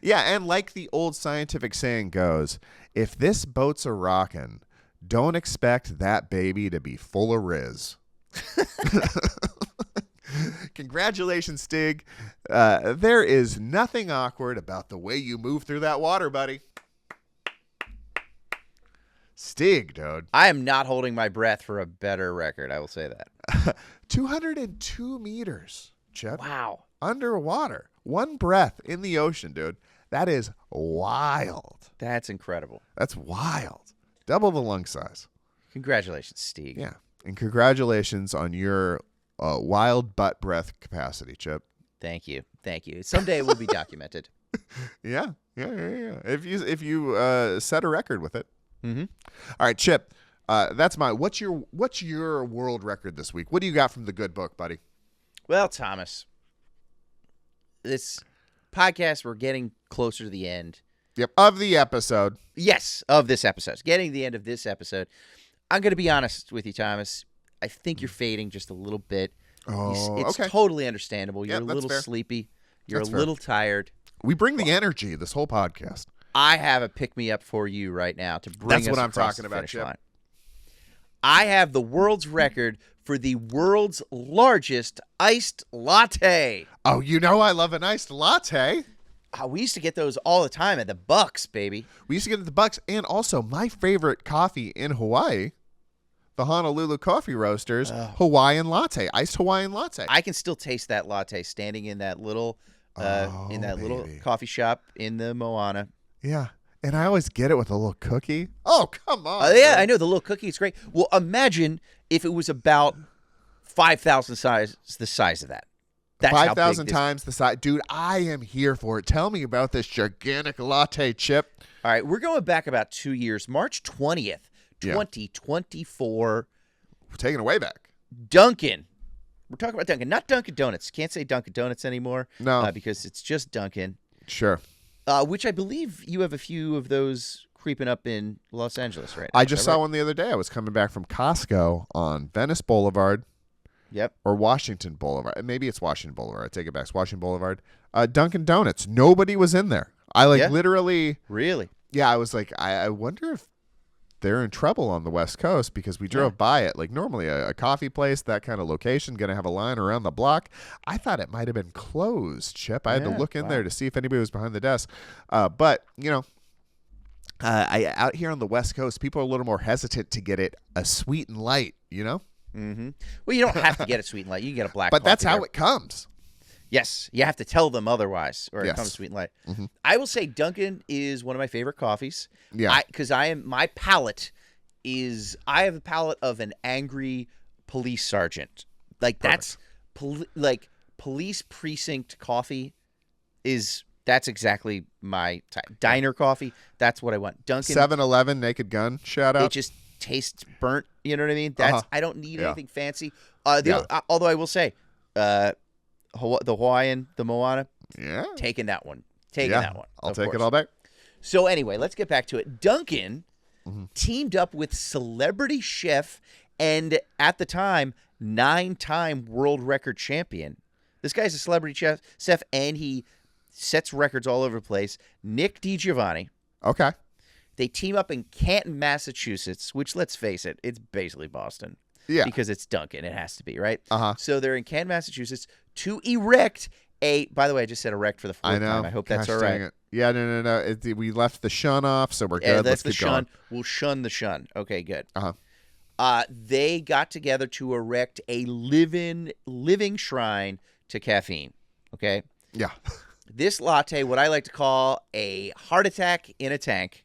Yeah. And like the old scientific saying goes, if this boat's a rockin', don't expect that baby to be full of riz. Congratulations, Stig. There is nothing awkward about the way you move through that water, buddy. Stig, dude. I am not holding my breath for a better record. I will say that. 202 meters, Chip. Wow. Underwater. One breath in the ocean, dude. That is wild. That's incredible. That's wild. Double the lung size. Congratulations, Steve. Yeah. And congratulations on your wild butt breath capacity, Chip. Thank you. Someday it will be documented. Yeah. If you set a record with it. Mm-hmm. All right, Chip. That's mine. What's your world record this week? What do you got from the good book, buddy? Well, Thomas, this podcast, we're getting closer to the end. Yep. Of the episode. Yes, of this episode. It's getting to the end of this episode. I'm going to be honest with you, Thomas. I think you're fading just a little bit. Oh, it's okay. totally understandable. You're Yep, a little fair. sleepy. You're That's a fair. little tired. We bring the energy this whole podcast. I have a pick-me-up for you right now to bring us That's what I'm across talking the about, finish Chip. line. I have the world's record for the world's largest iced latte. Oh, you know I love an iced latte. We used to get those all the time at the Bucks, baby. We used to get at the Bucks, and also my favorite coffee in Hawaii, the Honolulu Coffee Roasters, Hawaiian latte, iced Hawaiian latte. I can still taste that latte standing in that little little coffee shop in the Moana. Yeah. And I always get it with a little cookie. Oh, come on. Yeah, I know. The little cookie is great. Well, imagine if it was about 5,000 the size of that. That's 5,000 times the size. Dude, I am here for it. Tell me about this gigantic latte, Chip. All right, we're going back about 2 years. March 20th, 2024. We're taking it way back. Dunkin'. We're talking about Dunkin', not Dunkin' Donuts. Can't say Dunkin' Donuts anymore. No. Because it's just Dunkin'. Sure. Which I believe you have a few of those creeping up in Los Angeles right now. I just saw one the other day. I was coming back from Costco on Venice Boulevard. Yep. Or Washington Boulevard. Maybe it's Washington Boulevard. I take it back. It's Washington Boulevard. Dunkin' Donuts. Nobody was in there. I literally. Really? Yeah, I was like, I wonder if they're in trouble on the West Coast because we drove by it. Like normally a coffee place, that kind of location, going to have a line around the block. I thought it might have been closed, Chip. I had to look in there to see if anybody was behind the desk. But, out here on the West Coast, people are a little more hesitant to get it a sweet and light, Mm-hmm. Well, you don't have to get a sweet and light. You can get a black But that's coffee how there. it comes. Yes, you have to tell them otherwise, or it Yes. comes sweet and light. Mm-hmm. I will say Dunkin' is one of my favorite coffees. Yeah. Because my palate is, I have a palate of an angry police sergeant. Like that's police precinct coffee that's exactly my type. Diner coffee, that's what I want. Dunkin'. 7-Eleven Naked Gun, shout out. It just tastes burnt. You know what I mean? That's I don't need anything fancy. Although I will say, the Hawaiian, the Moana. Yeah. Taking that one. That one. I'll take it all day. So anyway, let's get back to it. Dunkin' teamed up with celebrity chef and at the time 9-time world record champion. This guy's a celebrity chef, and he sets records all over the place. Nick DiGiovanni. Okay. They team up in Canton, Massachusetts, which, let's face it, it's basically Boston. Yeah. Because it's Dunkin'. It has to be, right? Uh-huh. So they're in Canton, Massachusetts to erect by the way, I just said erect for the fourth time. I hope that's all right. It. Yeah, no. We left the shun off, so we're good. Yeah, Let's that's keep the shun. going. We'll shun the shun. Okay, good. Uh-huh. They got together to erect a living shrine to caffeine. Okay? Yeah. This latte, what I like to call a heart attack in a tank,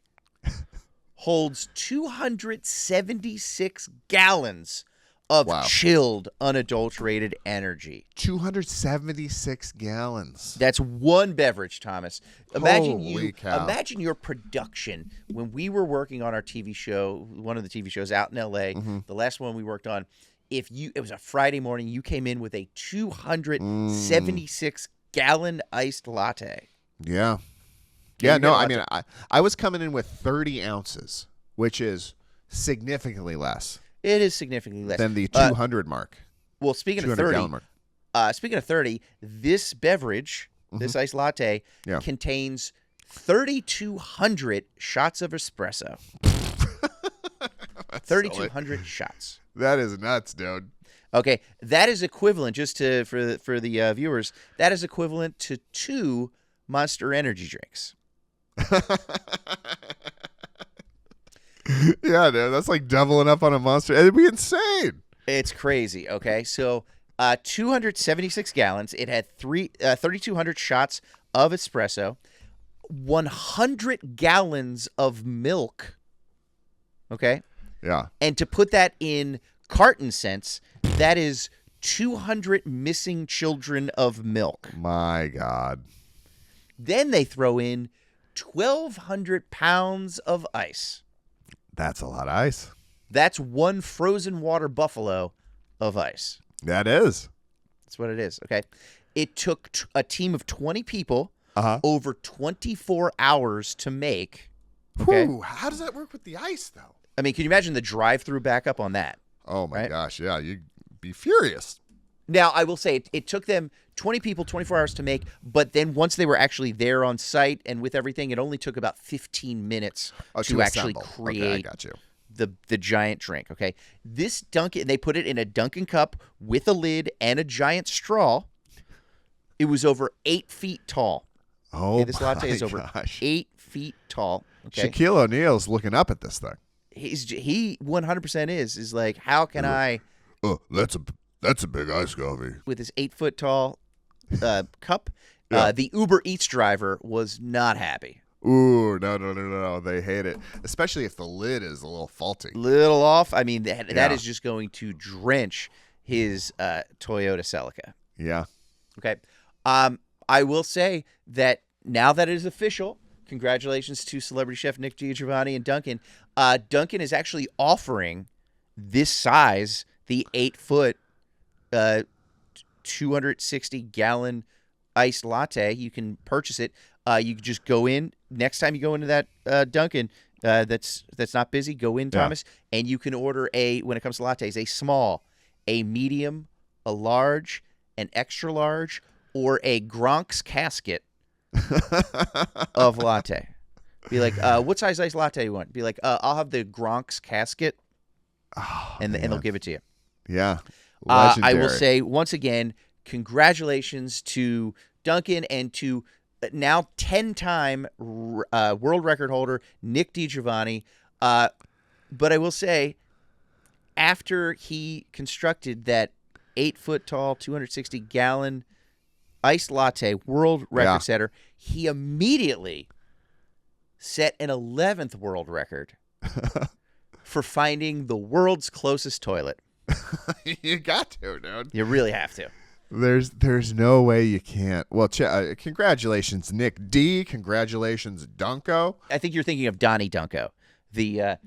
holds 276 gallons of chilled, unadulterated energy. 276 gallons. That's one beverage, Thomas. Holy cow. Imagine your production when we were working on our TV show, one of the TV shows out in LA, the last one we worked on. It was a Friday morning, you came in with a 276 gallon iced latte. Yeah. Yeah, Yeah, no, I mean, I was coming in with 30 ounces, which is significantly less It is significantly less than the 200 mark. Well, speaking of 200 30, gallon mark. speaking of 30, this beverage, this iced latte, Yeah. contains 3,200 shots of espresso. 3,200 shots. That is nuts, dude. Okay, that is equivalent, just to for the viewers, that is equivalent to 2 Monster Energy drinks. Yeah, dude, that's like doubling up on a Monster. It'd be insane. It's crazy. Okay, so 276 gallons. It had 3,200 shots of espresso, 100 gallons of milk. Okay, Yeah. and to put that in carton sense, that is 200 missing children of milk. My God. Then they throw in 1,200 pounds of ice. That's a lot of ice. That's one frozen water buffalo of ice. That is. That's what it is. Okay. It took a team of 20 people over 24 hours to make. Okay. Whew, how does that work with the ice, though? I mean, can you imagine the drive-through backup on that? Oh, my Right? gosh. Yeah, you'd be furious. Now, I will say it took them 20 people, 24 hours to make, but then once they were actually there on site and with everything, it only took about 15 minutes to actually assemble. create Okay, I got you. the giant drink, okay? This Dunkin', they put it in a Dunkin' cup with a lid and a giant straw. It was over 8 feet tall. Oh, Okay, this latte is over gosh. 8 feet tall. Okay, Shaquille O'Neal's looking up at this thing. he 100% is like, how can I, Oh, that's a big ice coffee. with this 8 foot tall cup? Yeah. The Uber Eats driver was not happy. Ooh, no. They hate it, especially if the lid is a little faulty. Little off. I mean, that Yeah. is just going to drench his Toyota Celica. Yeah. Okay. I will say that now that it is official, congratulations to celebrity chef Nick DiGiovanni and Dunkin'. Dunkin' is actually offering this size, the 8 foot, 260 gallon iced latte. You can purchase it. You can just go in next time you go into that Dunkin'. That's not busy. Go in, Thomas, and you can order when it comes to lattes, a small, a medium, a large, an extra large, or a Gronk's casket of latte. Be like, what size iced latte you want? Be like, I'll have the Gronk's casket, and they'll give it to you. Yeah. I Legendary. will say once again, congratulations to Duncan and to now 10-time world record holder Nick DiGiovanni. But I will say, after he constructed that 8 foot tall, 260 gallon iced latte world record setter, he immediately set an 11th world record for finding the world's closest toilet. You got to, dude. You really have to. There's no way you can't. Well, congratulations, Nick D. Congratulations, Dunko. I think you're thinking of Donnie Dunko, the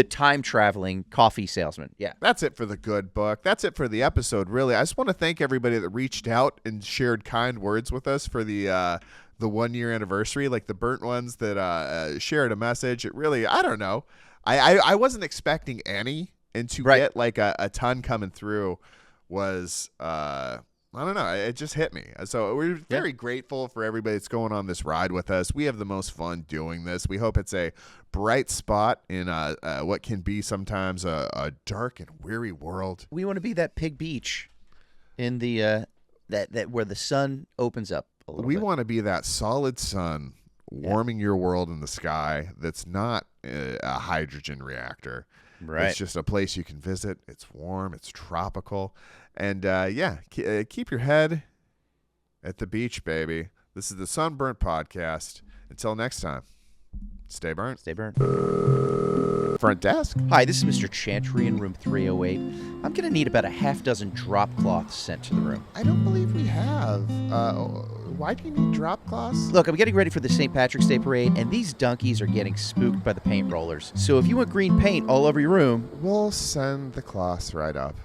time traveling coffee salesman. Yeah. That's it for the good book. That's it for the episode, really. I just want to thank everybody that reached out and shared kind words with us for the 1 year anniversary, like the burnt ones that shared a message. It really, I don't know. I wasn't expecting any, and to get like a ton coming through was I don't know. It just hit me. So we're very grateful for everybody that's going on this ride with us. We have the most fun doing this. We hope it's a bright spot in what can be sometimes a dark and weary world. We want to be that Pig Beach in the that where the sun opens up a little bit. We want to be that solid sun warming your world in the sky that's not a hydrogen reactor. Right. It's just a place you can visit. It's warm. It's tropical. And, keep your head at the beach, baby. This is the Sunburnt Podcast. Until next time, stay burnt. Stay burnt. Front desk. Hi, this is Mr. Chantry in room 308. I'm going to need about a half dozen drop cloths sent to the room. I don't believe we have. Why do you need drop cloths? Look, I'm getting ready for the St. Patrick's Day Parade, and these donkeys are getting spooked by the paint rollers. So if you want green paint all over your room, We'll send the cloths right up.